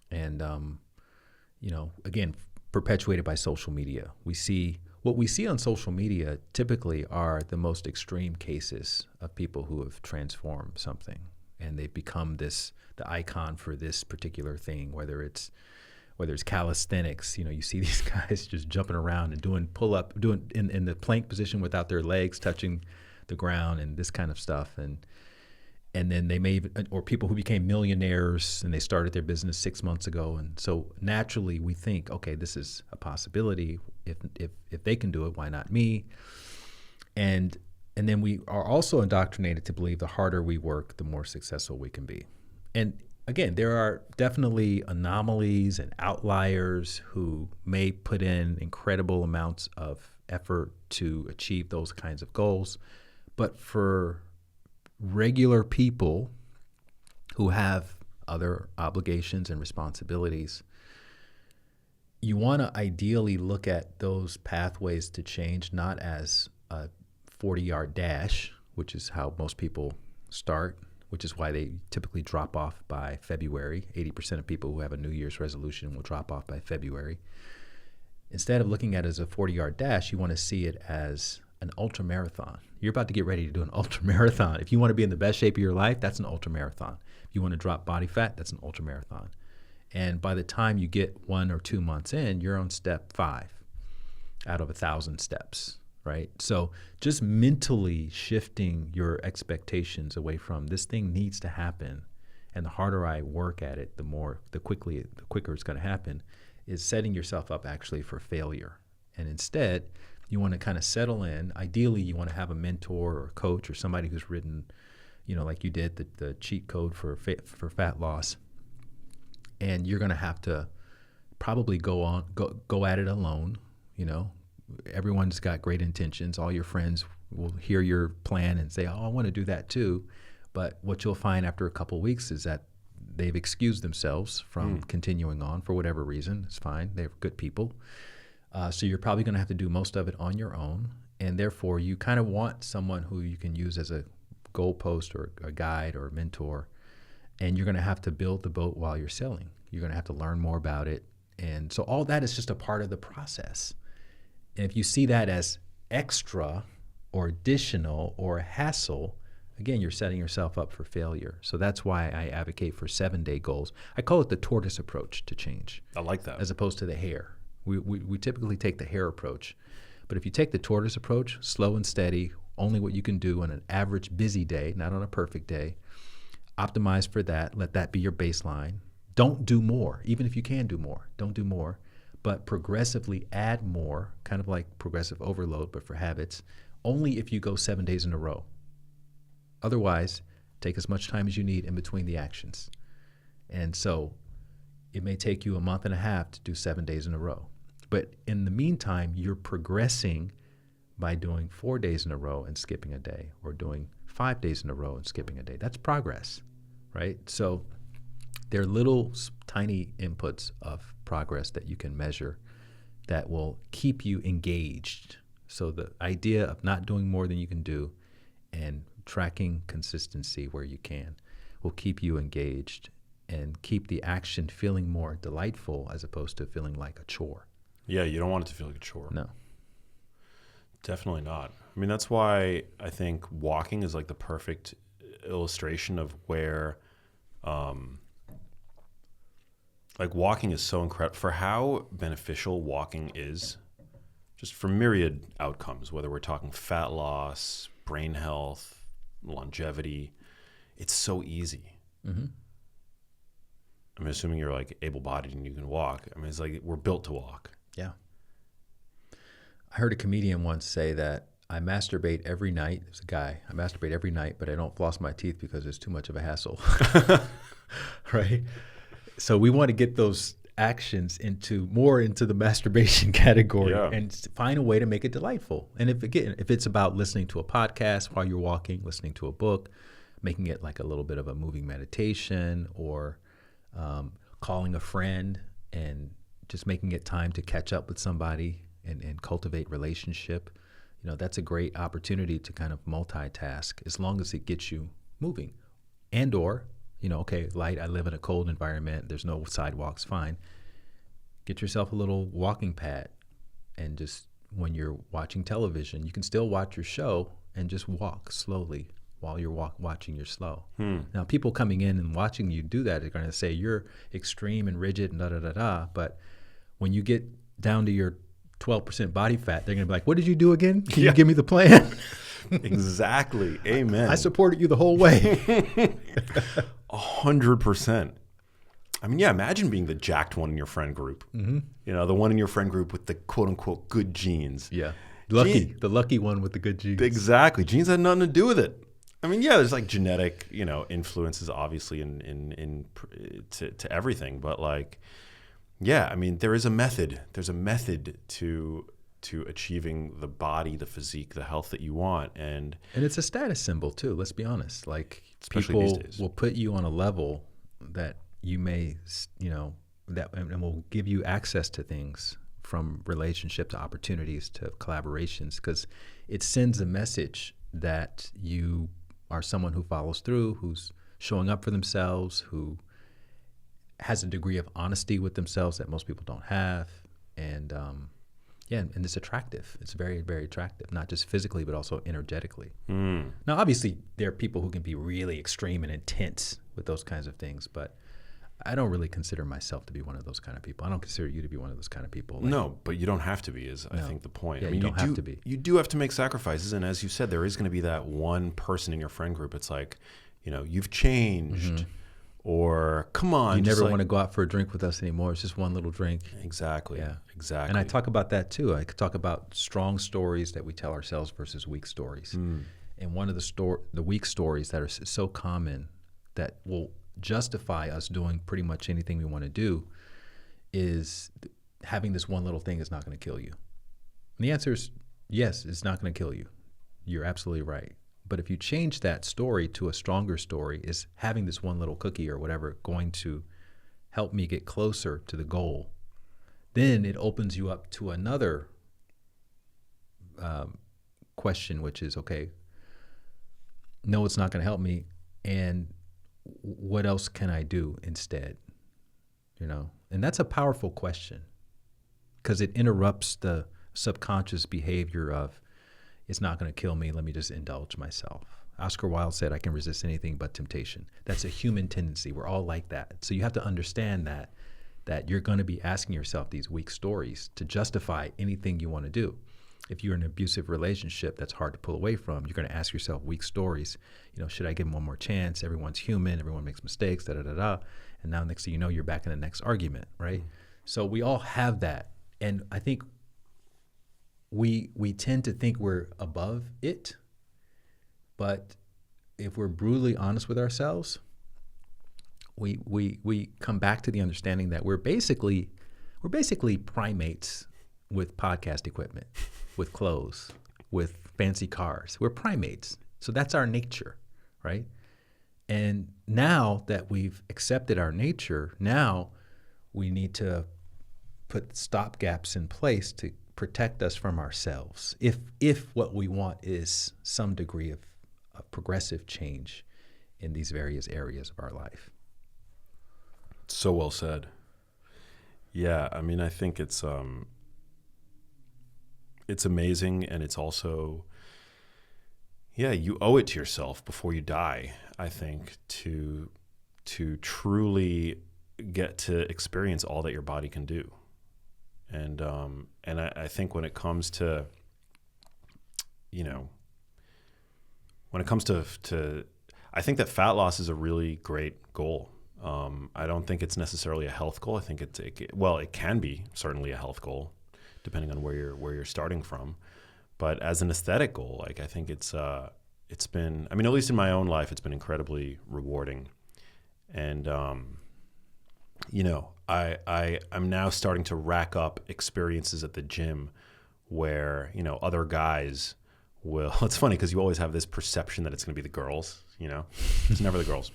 And, again, perpetuated by social media. What we see on social media typically are the most extreme cases of people who have transformed something. And they've become the icon for this particular thing, whether it's calisthenics. You see these guys just jumping around and doing in the plank position without their legs touching the ground and this kind of stuff. And then they may even, or people who became millionaires and they started their business 6 months ago. And so naturally we think, okay, this is a possibility. If they can do it, why not me? And then we are also indoctrinated to believe the harder we work, the more successful we can be. And again, there are definitely anomalies and outliers who may put in incredible amounts of effort to achieve those kinds of goals. But for regular people who have other obligations and responsibilities, you want to ideally look at those pathways to change not as a 40-yard dash, which is how most people start, which is why they typically drop off by February. 80% of people who have a New Year's resolution will drop off by February. Instead of looking at it as a 40-yard dash, you want to see it as an ultra marathon. You're about to get ready to do an ultra marathon. If you want to be in the best shape of your life, that's an ultra marathon. If you want to drop body fat, that's an ultra marathon. And by the time you get 1 or 2 months in, you're on step 5 out of 1,000 steps, right? So just mentally shifting your expectations away from this thing needs to happen, and the harder I work at it, the quicker it's going to happen, is setting yourself up actually for failure. And instead, you want to kind of settle in. Ideally, you want to have a mentor or a coach or somebody who's written, like you did, the cheat code for fat loss. And you're going to have to probably go at it alone. Everyone's got great intentions. All your friends will hear your plan and say, "Oh, I want to do that too." But what you'll find after a couple of weeks is that they've excused themselves from continuing on for whatever reason. It's fine. They're good people. So you're probably going to have to do most of it on your own. And therefore, you kind of want someone who you can use as a goalpost or a guide or a mentor. And you're going to have to build the boat while you're sailing. You're going to have to learn more about it. And so all that is just a part of the process. And if you see that as extra or additional or a hassle, again, you're setting yourself up for failure. So that's why I advocate for 7-day goals. I call it the tortoise approach to change. I like that. As opposed to the hare. We typically take the hare approach. But if you take the tortoise approach, slow and steady, only what you can do on an average busy day, not on a perfect day, optimize for that. Let that be your baseline. Don't do more. Even if you can do more, don't do more. But progressively add more, kind of like progressive overload, but for habits, only if you go 7 days in a row. Otherwise, take as much time as you need in between the actions. And so it may take you a month and a half to do 7 days in a row. But in the meantime, you're progressing by doing 4 days in a row and skipping a day, or doing 5 days in a row and skipping a day. That's progress, right? So there are little tiny inputs of progress that you can measure that will keep you engaged. So the idea of not doing more than you can do and tracking consistency where you can will keep you engaged. and keep the action feeling more delightful as opposed to feeling like a chore. Yeah, you don't want it to feel like a chore. No. Definitely not. I mean, that's why I think walking is like the perfect illustration of where, like walking is so incredible for how beneficial walking is, just for myriad outcomes, whether we're talking fat loss, brain health, longevity. It's so easy. Mm-hmm. I'm assuming you're like able-bodied and you can walk. I mean, it's like we're built to walk. Yeah. I heard a comedian once say that I masturbate every night. There's a guy. I masturbate every night, but I don't floss my teeth because it's too much of a hassle. Right? So we want to get those actions into the masturbation category and find a way to make it delightful. And if it's about listening to a podcast while you're walking, listening to a book, making it like a little bit of a moving meditation, or calling a friend and just making it time to catch up with somebody and cultivate relationship, that's a great opportunity to kind of multitask as long as it gets you moving. And or, okay, Light, I live in a cold environment, there's no sidewalks, fine. Get yourself a little walking pad, and just when you're watching television, you can still watch your show and just walk slowly while you're watching your slow. Now, people coming in and watching you do that are going to say you're extreme and rigid and da-da-da-da, but when you get down to your 12% body fat, they're going to be like, what did you do again? Can you give me the plan? Exactly. Amen. I supported you the whole way. 100%. I mean, yeah, imagine being the jacked one in your friend group. Mm-hmm. The one in your friend group with the quote unquote good genes. Yeah. The lucky one with the good genes. Exactly. Genes had nothing to do with it. I mean, yeah, there's like genetic, influences obviously to everything, but like, yeah, I mean, there is a method. There's a method to achieving the body, the physique, the health that you want, and it's a status symbol too. Let's be honest. Like, especially people these days, will put you on a level that you may, and will give you access to things, from relationship to opportunities to collaborations, because it sends a message that you are someone who follows through, who's showing up for themselves, who has a degree of honesty with themselves that most people don't have. And and it's attractive. It's very, very attractive, not just physically, but also energetically. Now, obviously, there are people who can be really extreme and intense with those kinds of things, but I don't really consider myself to be one of those kind of people. I don't consider you to be one of those kind of people. No, but you don't have to be, I think the point. Yeah, I mean, you don't have to be. You do have to make sacrifices, and as you said, there is going to be that one person in your friend group. It's like, you've changed, or come on. You never want to go out for a drink with us anymore. It's just one little drink. Exactly. Yeah. Exactly. And I talk about that too. I could talk about strong stories that we tell ourselves versus weak stories. And one of the weak stories that are so common that will justify us doing pretty much anything we want to do is having this one little thing is not going to kill you. And the answer is yes, it's not going to kill you. You're absolutely right. But if you change that story to a stronger story, is having this one little cookie or whatever going to help me get closer to the goal, then it opens you up to another question, which is, okay, no, it's not going to help me. And what else can I do instead? And that's a powerful question, because it interrupts the subconscious behavior of, it's not going to kill me, let me just indulge myself. Oscar Wilde said, I can resist anything but temptation. That's a human tendency. We're all like that. So you have to understand that you're going to be asking yourself these weak stories to justify anything you want to do. If you're in an abusive relationship that's hard to pull away from, you're going to ask yourself weak stories. Should I give him one more chance? Everyone's human. Everyone makes mistakes, da-da-da-da. And now next thing you know, you're back in the next argument, right? So we all have that. And I think we tend to think we're above it. But if we're brutally honest with ourselves, we come back to the understanding that we're basically primates with podcast equipment, with clothes, with fancy cars. We're primates. So that's our nature, right? And now that we've accepted our nature, now we need to put stopgaps in place to protect us from ourselves. If what we want is some degree of progressive change in these various areas of our life. So well said. Yeah, I mean, I think it's amazing, and it's also, yeah, you owe it to yourself before you die, I think, to truly get to experience all that your body can do. And I think when it comes to, I think that fat loss is a really great goal. I don't think it's necessarily a health goal. I think it can be certainly a health goal, depending on where you're starting from. But as an aesthetic goal, like, I think it's been, I mean, at least in my own life, it's been incredibly rewarding. And I'm now starting to rack up experiences at the gym where, other guys will, it's funny because you always have this perception that it's going to be the girls, it's never the girls.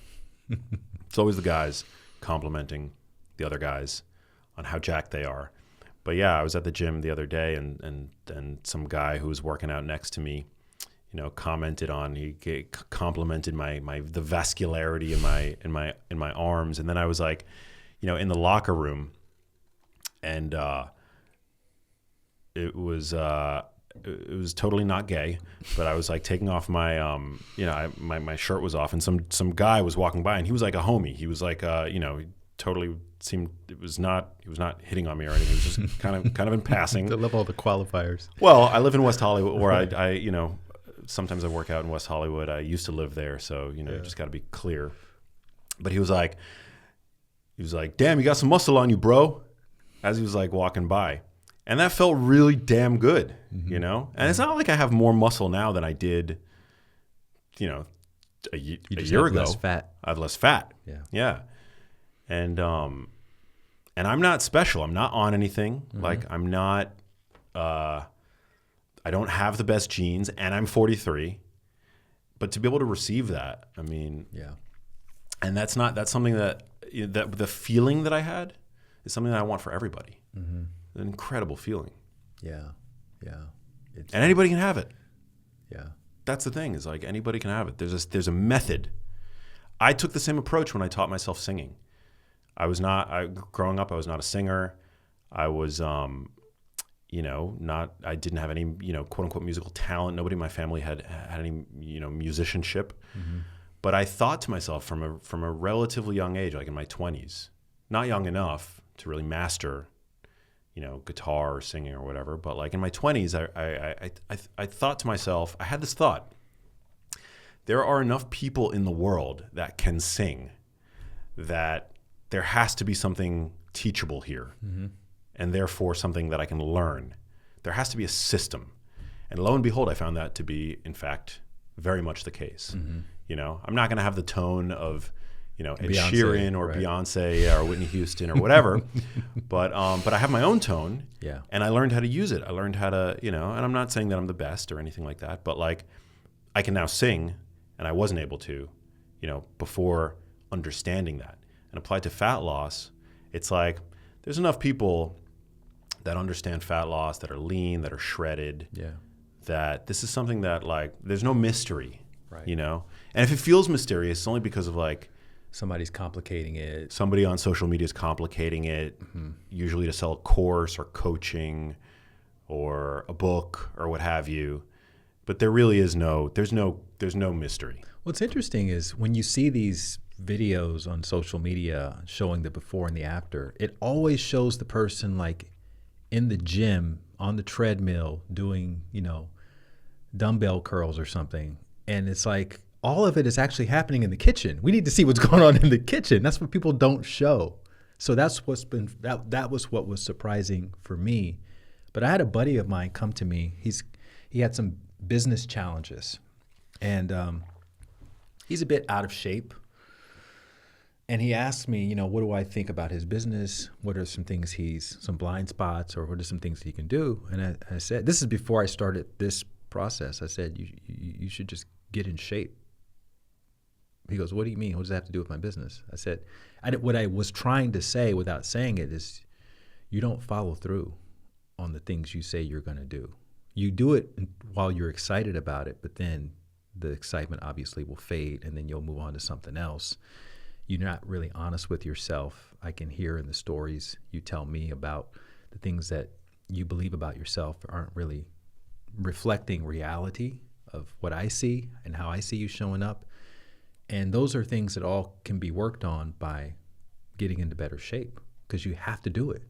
It's always the guys complimenting the other guys on how jacked they are. But yeah, I was at the gym the other day, and some guy who was working out next to me, commented on, complimented the vascularity in my arms. And then I was like, in the locker room, and it was totally not gay, but I was like taking off my my shirt was off, and some guy was walking by, and he was like a homie. He was like he totally seemed, he was not hitting on me or anything. He was just kind of in passing. I love all the qualifiers. Well, I live in West Hollywood, or I sometimes I work out in West Hollywood. I used to live there, so you just got to be clear. But he was like, "Damn, you got some muscle on you, bro," as he was like walking by. And that felt really damn good, And it's not like I have more muscle now than I did, a year ago. Less fat. I have less fat. Yeah. Yeah. And I'm not special. I'm not on anything. Like, I'm not, I don't have the best genes, and I'm 43. But to be able to receive that, I mean, yeah. And that's something that the feeling that I had is something that I want for everybody. Mm-hmm. An incredible feeling. Yeah. Yeah. And anybody can have it. Yeah. That's the thing, is like, anybody can have it. There's a method. I took the same approach when I taught myself singing. Growing up, I was not a singer. I was, I didn't have any, quote unquote musical talent. Nobody in my family had any, musicianship. Mm-hmm. But I thought to myself from a relatively young age, like in my 20s, not young enough to really master, guitar or singing or whatever. But like in my 20s, I thought to myself, I had this thought: there are enough people in the world that can sing that there has to be something teachable here, and therefore something that I can learn. There has to be a system. And lo and behold, I found that to be, in fact, very much the case. Mm-hmm. I'm not going to have the tone of, Ed Sheeran or right. Beyonce or Whitney Houston or whatever, but I have my own tone, yeah. And I learned how to use it. I learned how to, and I'm not saying that I'm the best or anything like that, but like, I can now sing, and I wasn't able to, before understanding that. And applied to fat loss, it's like, there's enough people that understand fat loss, that are lean, that are shredded, yeah. that this is something that, like, there's no mystery, right. And if it feels mysterious, it's only because of, like, somebody's complicating it. Somebody on social media is complicating it, usually to sell a course or coaching or a book or what have you. But there really is there's no mystery. What's interesting is when you see these videos on social media showing the before and the after, it always shows the person like in the gym on the treadmill doing, dumbbell curls or something. And it's like, all of it is actually happening in the kitchen. We need to see what's going on in the kitchen. That's what people don't show. So that's what's been, that was what was surprising for me. But I had a buddy of mine come to me. He had some business challenges, and he's a bit out of shape. And he asked me, what do I think about his business? What are some things some blind spots, or what are some things he can do? And I said, this is before I started this process. I said, you should just get in shape. He goes, what do you mean? What does that have to do with my business? I said, what I was trying to say without saying it is, you don't follow through on the things you say you're going to do. You do it while you're excited about it, but then the excitement obviously will fade, and then you'll move on to something else. you're not really honest with yourself. I can hear in the stories you tell me about the things that you believe about yourself aren't really reflecting reality of what I see and how I see you showing up. And those are things that all can be worked on by getting into better shape, because you have to do it.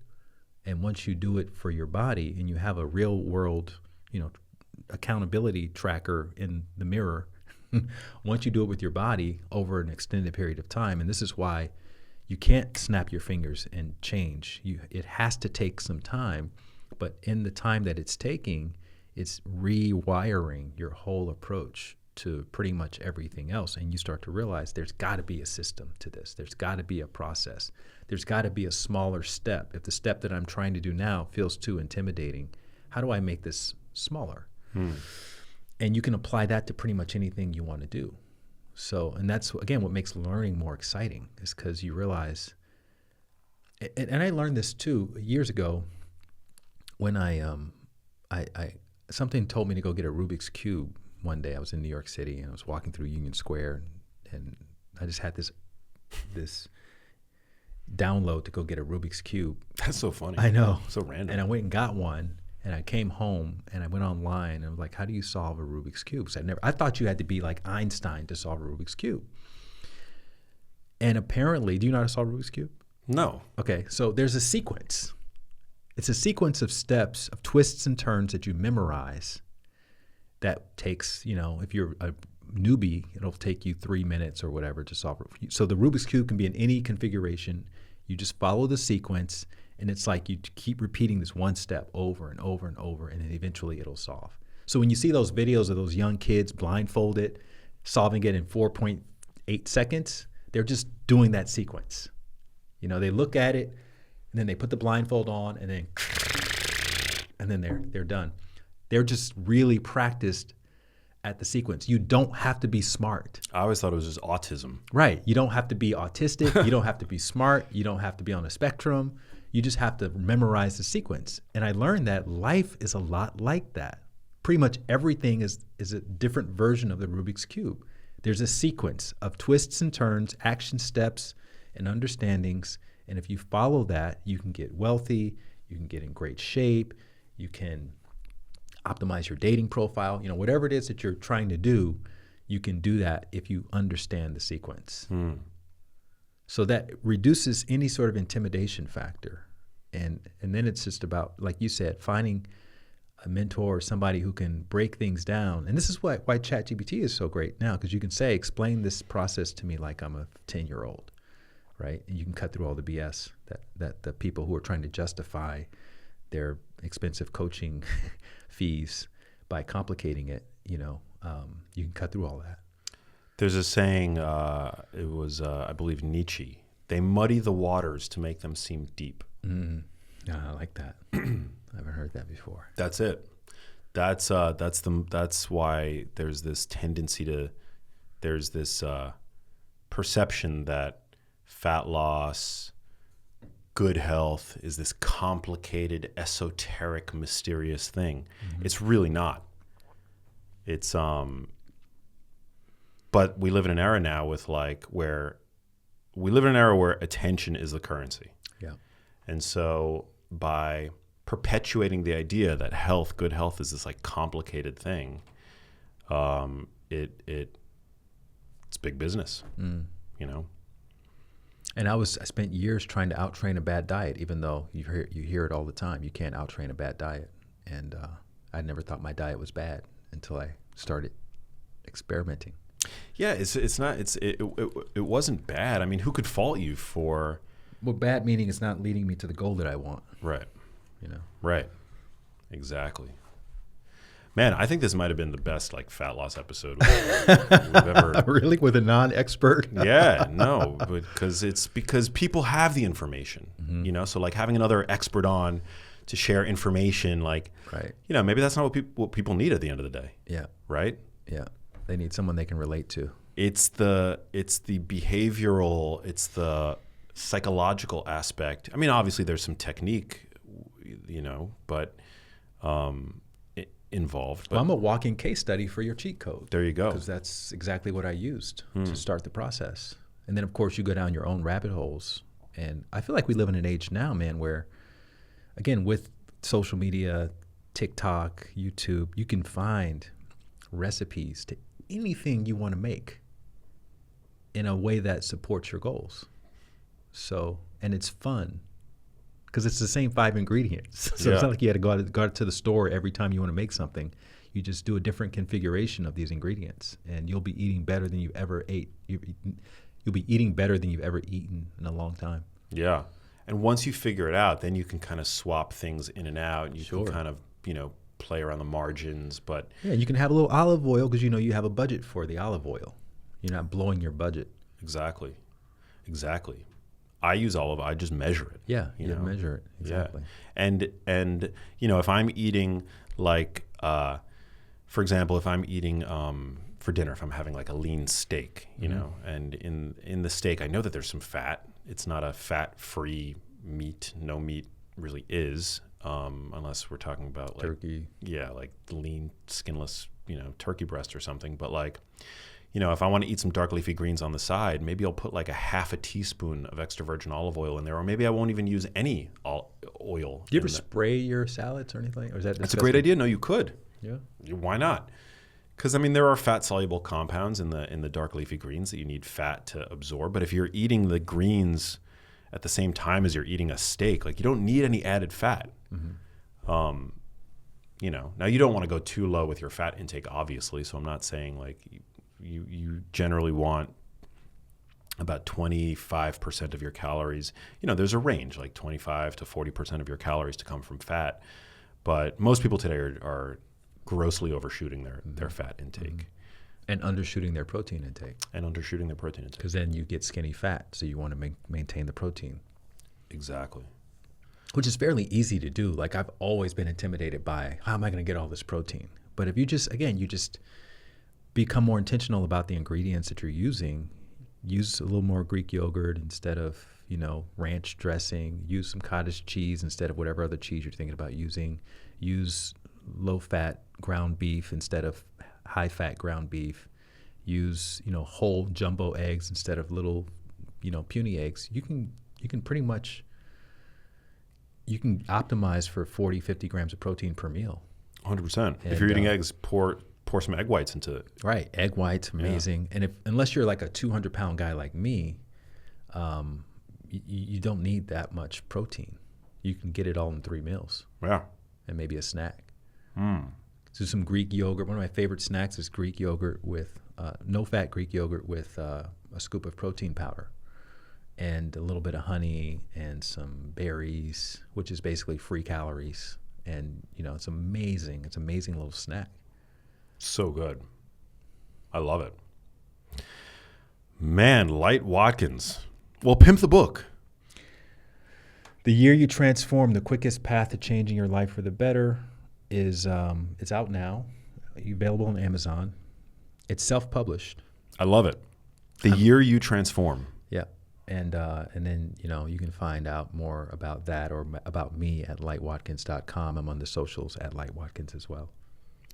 And once you do it for your body and you have a real world, accountability tracker in the mirror, once you do it with your body over an extended period of time, and this is why you can't snap your fingers and change. It has to take some time, but in the time that it's taking, it's rewiring your whole approach to pretty much everything else. And you start to realize there's got to be a system to this. There's got to be a process. There's got to be a smaller step. If the step that I'm trying to do now feels too intimidating, how do I make this smaller? And you can apply that to pretty much anything you want to do. So, and that's, again, what makes learning more exciting, is because you realize, and I learned this too years ago when I something told me to go get a Rubik's Cube one day. I was in New York City and I was walking through Union Square, and I just had this download to go get a Rubik's Cube. That's so funny. I know. So random. And I went and got one, and I came home and I went online and I was like, how do you solve a Rubik's Cube? So I thought you had to be like Einstein to solve a Rubik's Cube. And apparently, do you know how to solve a Rubik's Cube? No. Okay, so there's a sequence. It's a sequence of steps, of twists and turns that you memorize that takes, if you're a newbie, it'll take you 3 minutes or whatever to solve it. So the Rubik's Cube can be in any configuration. You just follow the sequence, and it's like you keep repeating this one step over and over and over, and then eventually it'll solve. So when you see those videos of those young kids blindfolded, solving it in 4.8 seconds, they're just doing that sequence. They look at it, and then they put the blindfold on, and then they're done. They're just really practiced at the sequence. You don't have to be smart. I always thought it was just autism. Right. You don't have to be autistic. You don't have to be smart. You don't have to be on a spectrum. You just have to memorize the sequence. And I learned that life is a lot like that. Pretty much everything is a different version of the Rubik's Cube. There's a sequence of twists and turns, action steps, and understandings. And if you follow that, you can get wealthy, you can get in great shape, you can optimize your dating profile, whatever it is that you're trying to do, you can do that if you understand the sequence. So that reduces any sort of intimidation factor. And then it's just about, like you said, finding a mentor or somebody who can break things down. And this is why ChatGPT is so great now, because you can say, explain this process to me like I'm a 10-year-old, right? And you can cut through all the BS that the people who are trying to justify their expensive coaching fees by complicating it, you can cut through all that. There's a saying, it was, I believe, Nietzsche. They muddy the waters to make them seem deep. Yeah, I like that. I haven't heard that before. That's it. That's why there's this tendency there's this perception that fat loss, good health is this complicated, esoteric, mysterious thing. It's really not. It's but we live in an era now where attention is the currency. Yeah. And so by perpetuating the idea that good health is this complicated thing, it's big business, And I spent years trying to out-train a bad diet, even though you hear it all the time. You can't out-train a bad diet. And I never thought my diet was bad until I started experimenting. Yeah, it wasn't bad. I mean, who could fault you for? Well, bad meaning it's not leading me to the goal that I want. Right. You know. Right. Exactly. Man, I think this might have been the best like fat loss episode we've ever. Really, with a non-expert? Yeah, no, because people have the information, you know. So like having another expert on to share information, like, right. You know, maybe that's not what people need at the end of the day. Yeah. Right. Yeah. They need someone they can relate to. It's the behavioral, it's the psychological aspect. I mean, obviously there's some technique, you know, but involved. But well, I'm a walking case study for your cheat code. There you go. Because that's exactly what I used to start the process. And then, of course, you go down your own rabbit holes. And I feel like we live in an age now, man, where, again, with social media, TikTok, YouTube, you can find recipes to anything you want to make in a way that supports your goals. So, and it's fun because it's the same 5 ingredients. So it's not like you had to go out to the store every time you want to make something. You just do a different configuration of these ingredients, and you'll be eating better than you ever ate. You'll be eating better than you've ever eaten in a long time. Yeah. And once you figure it out, then you can kind of swap things in and out. You can kind of, play around the margins. But yeah, you can have a little olive oil because you have a budget for the olive oil. You're not blowing your budget. Exactly. I use olive oil. I just measure it. Yeah, you measure it. Exactly. Yeah. And if I'm eating like, for example, if I'm eating for dinner, if I'm having like a lean steak, and in the steak, I know that there's some fat. It's not a fat-free meat. No meat really is, unless we're talking about like turkey. Yeah, like lean, skinless, turkey breast or something. But like, if I want to eat some dark leafy greens on the side, maybe I'll put like a half a teaspoon of extra virgin olive oil in there, or maybe I won't even use any oil. Do you ever spray your salads or anything? Or is that disgusting? That's a great idea. No, you could. Yeah. Why not? Because there are fat-soluble compounds in the dark leafy greens that you need fat to absorb. But if you're eating the greens at the same time as you're eating a steak, like you don't need any added fat. Mm-hmm. Now you don't want to go too low with your fat intake, obviously. So I'm not saying like you generally want about 25% of your calories. There's a range, like 25 to 40% of your calories to come from fat. But most people today are grossly overshooting their fat intake. And undershooting their protein intake. Because then you get skinny fat, so you want to maintain the protein. Exactly. Which is fairly easy to do. Like I've always been intimidated by, how am I going to get all this protein? But if you just become more intentional about the ingredients that you're using, use a little more Greek yogurt instead of, ranch dressing, use some cottage cheese instead of whatever other cheese you're thinking about using, use low-fat ground beef instead of high-fat ground beef, use, whole jumbo eggs instead of little, puny eggs. You can pretty much, you can optimize for 40, 50 grams of protein per meal. 100%. If you're eating eggs, pour some egg whites into it. Right. Egg whites, amazing. Yeah. And unless you're like a 200-pound guy like me, you don't need that much protein. You can get it all in 3 meals. Yeah. And maybe a snack. So some Greek yogurt. One of my favorite snacks is Greek yogurt with no-fat Greek yogurt with a scoop of protein powder and a little bit of honey and some berries, which is basically free calories. And, it's amazing. It's an amazing little snack. So good. I love it. Man, Light Watkins. Well, pimp the book. The Year You Transform, The Quickest Path to Changing Your Life for the Better is it's out now. Available on Amazon. It's self-published. I love it. The Year You Transform. Yeah. And then, you can find out more about that or about me at lightwatkins.com. I'm on the socials at Light Watkins as well.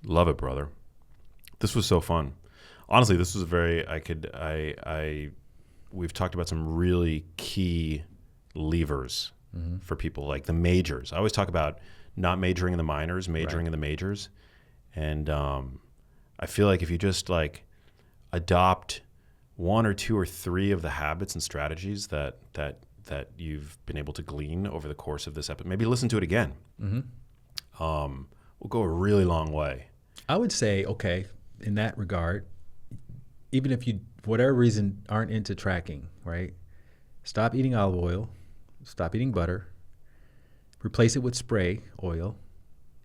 Love it, brother. This was so fun. Honestly, this was we've talked about some really key levers for people, like the majors. I always talk about not majoring in the minors, majoring in the majors. And I feel like if you just like adopt 1 or 2 or 3 of the habits and strategies that you've been able to glean over the course of this episode, maybe listen to it again. We'll go a really long way. I would say, okay, in that regard, even if you, for whatever reason, aren't into tracking, right? Stop eating olive oil, stop eating butter, replace it with spray oil,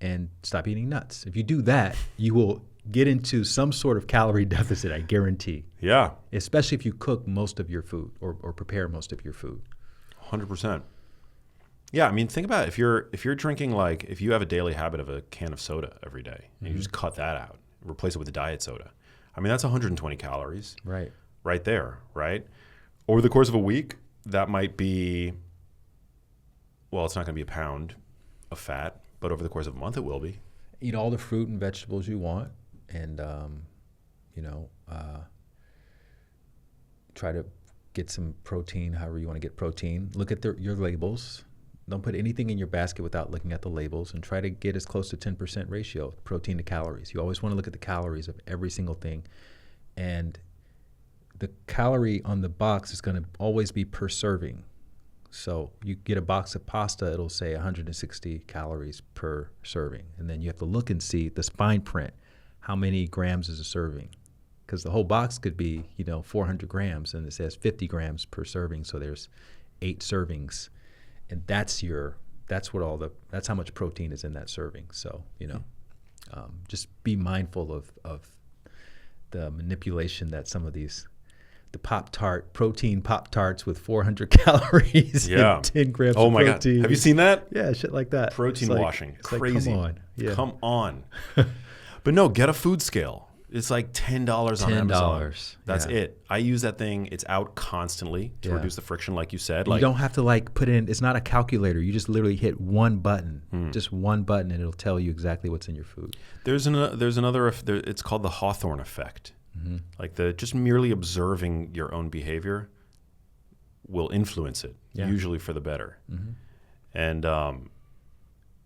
and stop eating nuts. If you do that, you will get into some sort of calorie deficit, I guarantee. Yeah. Especially if you cook most of your food or prepare most of your food. 100%. Yeah, I mean, think about it. If you're drinking, like, if you have a daily habit of a can of soda every day, and you just cut that out, replace it with a diet soda. I mean, that's 120 calories. Right. Right there, right? Over the course of a week, that might be, well, it's not going to be a pound of fat, but over the course of a month, it will be. Eat all the fruit and vegetables you want, and, try to get some protein, however you want to get protein. Look at your labels. Don't put anything in your basket without looking at the labels, and try to get as close to 10% ratio, protein to calories. You always want to look at the calories of every single thing. And the calorie on the box is going to always be per serving. So you get a box of pasta, it'll say 160 calories per serving. And then you have to look and see the fine print, how many grams is a serving. Because the whole box could be, 400 grams, and it says 50 grams per serving. So there's 8 servings, and that's how much protein is in that serving. So just be mindful of the manipulation that some of the protein Pop-Tarts with 400 calories and 10 grams of protein. God. Have you seen that? Yeah, shit like that. Protein washing. Crazy. Come on. Yeah. Come on. But no, get a food scale. It's like $10 on Amazon. That's it. I use that thing. It's out constantly to reduce the friction, like you said. You don't have to put in, it's not a calculator. You just literally hit one button, just one button, and it'll tell you exactly what's in your food. There's another, it's called the Hawthorne effect. Mm-hmm. Just merely observing your own behavior will influence it, usually for the better. Mm-hmm.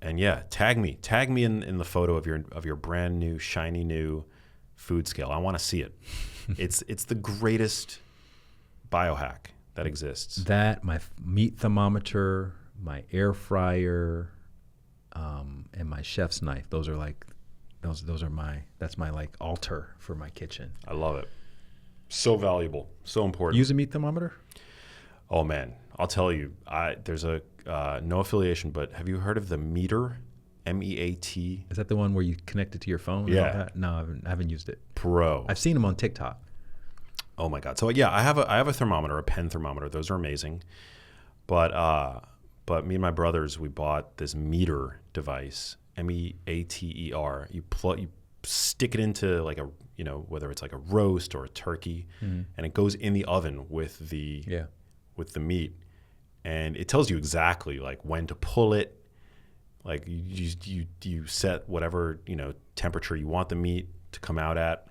And tag me in the photo of your brand new, shiny new food scale. I want to see it. It's the greatest biohack that exists. That, my meat thermometer, my air fryer, and my chef's knife. Those are that's my altar for my kitchen. I love it. So valuable, so important. Use a meat thermometer? Oh man, I'll tell you. There's a no affiliation, but have you heard of the Meter? MEAT. Is that the one where you connect it to your phone? Yeah. No, I haven't used it. Pro. I've seen them on TikTok. Oh my God. So I have a thermometer, a pen thermometer. Those are amazing. But me and my brothers, we bought this Meter device, MEATER. You stick it into whether it's like a roast or a turkey, and it goes in the oven with the meat, and it tells you exactly when to pull it. You set whatever temperature you want the meat to come out at.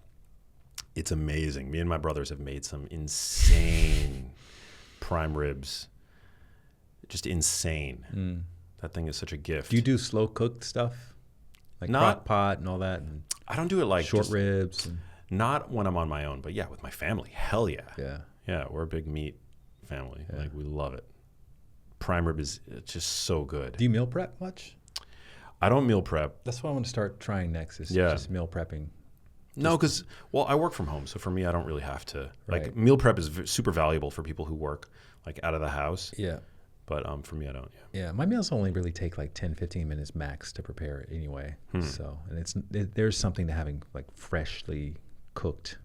It's amazing. Me and my brothers have made some insane prime ribs. Just insane. That thing is such a gift. Do you do slow cooked stuff, crock pot and all that? And I don't do it short ribs. Not when I'm on my own, but with my family. Hell yeah. Yeah. We're a big meat family. Yeah. We love it. Prime rib is just so good. Do you meal prep much? I don't meal prep. That's what I want to start trying next, is just meal prepping. No, because, I work from home. So for me, I don't really have to. Meal prep is super valuable for people who work out of the house. Yeah. But for me, I don't. Yeah, my meals only really take 10, 15 minutes max to prepare it anyway. So, and there's something to having freshly cooked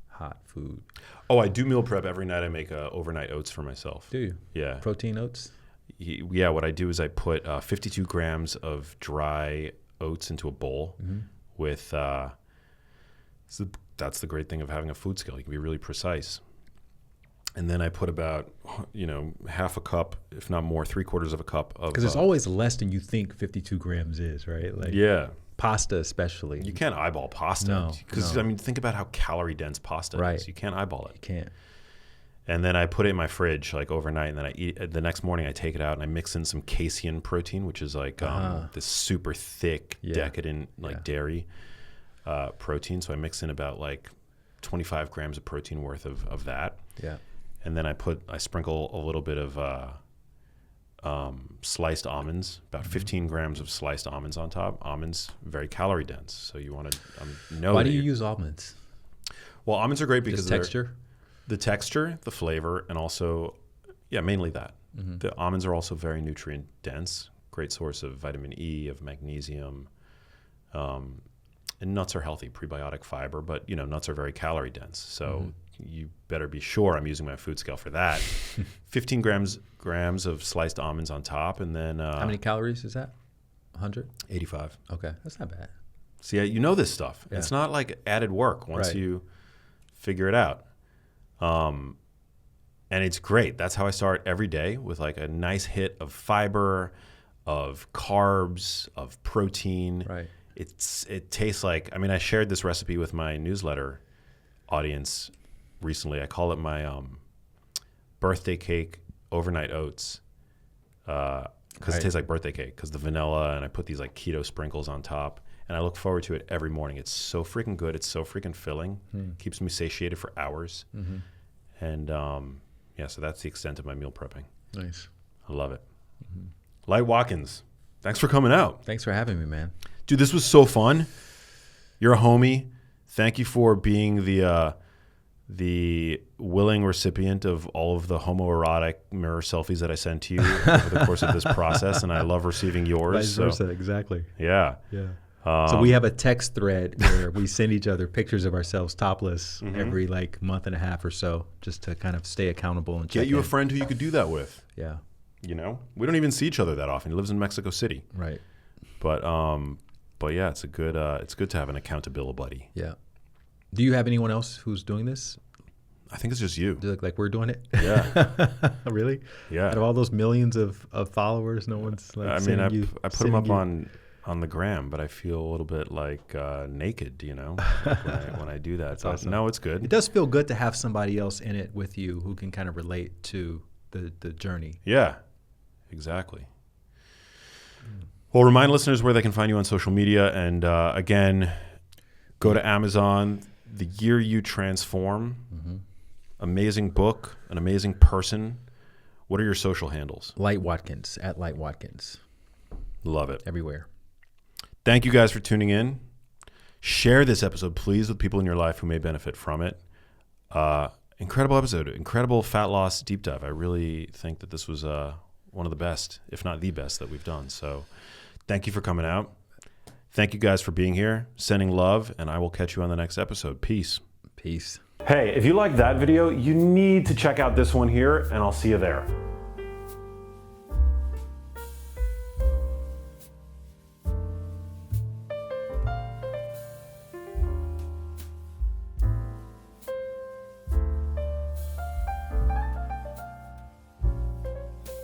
hot food. Oh, I do meal prep every night. I make overnight oats for myself. Do you? Yeah. Protein oats? Yeah, what I do is I put 52 grams of dry oats into a bowl with, that's the great thing of having a food scale. You can be really precise. And then I put about, half a cup, if not more, 3/4 of a cup of... Because it's always less than you think 52 grams is, right? Pasta especially. You can't eyeball pasta. No. Because, think about how calorie-dense pasta is. You can't eyeball it. You can't. And then I put it in my fridge overnight, and then I eat it. The next morning I take it out and I mix in some casein protein, which is this super thick, decadent dairy protein. So I mix in about 25 grams of protein worth of that. Yeah. And then I sprinkle a little bit of sliced almonds, about 15 grams of sliced almonds on top. Almonds, very calorie dense. So you want to know. Why do you use almonds? Well, almonds are great because just texture? The texture, the flavor, and also, mainly that. The almonds are also very nutrient dense, great source of vitamin E, of magnesium. And nuts are healthy, prebiotic fiber, but nuts are very calorie dense. So you better be sure I'm using my food scale for that. 15 grams of sliced almonds on top, and then how many calories is that? 100? 85. Okay, that's not bad. See, you know this stuff. Yeah. It's not added work once you figure it out. And it's great. That's how I start every day, with a nice hit of fiber, of carbs, of protein. Right. It tastes I shared this recipe with my newsletter audience recently. I call it my birthday cake, overnight oats, because it tastes like birthday cake, because the vanilla, and I put these like keto sprinkles on top, and I look forward to it every morning. It's so freaking good. It's so freaking filling. Keeps me satiated for hours. And so that's the extent of my meal prepping. Nice. I love it. Light Watkins, thanks for coming out. Thanks for having me, man. Dude, this was so fun. You're a homie. Thank you for being the willing recipient of all of the homoerotic mirror selfies that I sent to you over the course of this process, and I love receiving yours. Vice versa, exactly. Yeah. So we have a text thread where we send each other pictures of ourselves topless every like month and a half or so, just to kind of stay accountable and check Get you in. a friend who you could do that with. Yeah. You know, we don't even see each other that often. He lives in Mexico City. Right. But yeah, it's good to have an accountability buddy. Yeah. Do you have anyone else who's doing this? I think it's just you. Do you look like we're doing it? Yeah. Really? Yeah. Out of all those millions of followers, no one's like I mean, I put them up on the gram, but I feel a little bit like naked, you know, when I do that. That's but awesome. No, it's good. It does feel good to have somebody else in it with you who can kind of relate to the journey. Yeah, exactly. Well, remind listeners where they can find you on social media. And again, go to Amazon. The Year You Transform. Amazing book, an amazing person. What are your social handles? Light Watkins, at Light Watkins. Love it. Everywhere. Thank you guys for tuning in. Share this episode, please, with people in your life who may benefit from it. Incredible episode. Incredible fat loss deep dive. I really think that this was one of the best, if not the best, that we've done. So thank you for coming out. Thank you guys for being here. Sending love, and I will catch you on the next episode. Peace. Peace. Hey, if you liked that video, you need to check out this one here, and I'll see you there.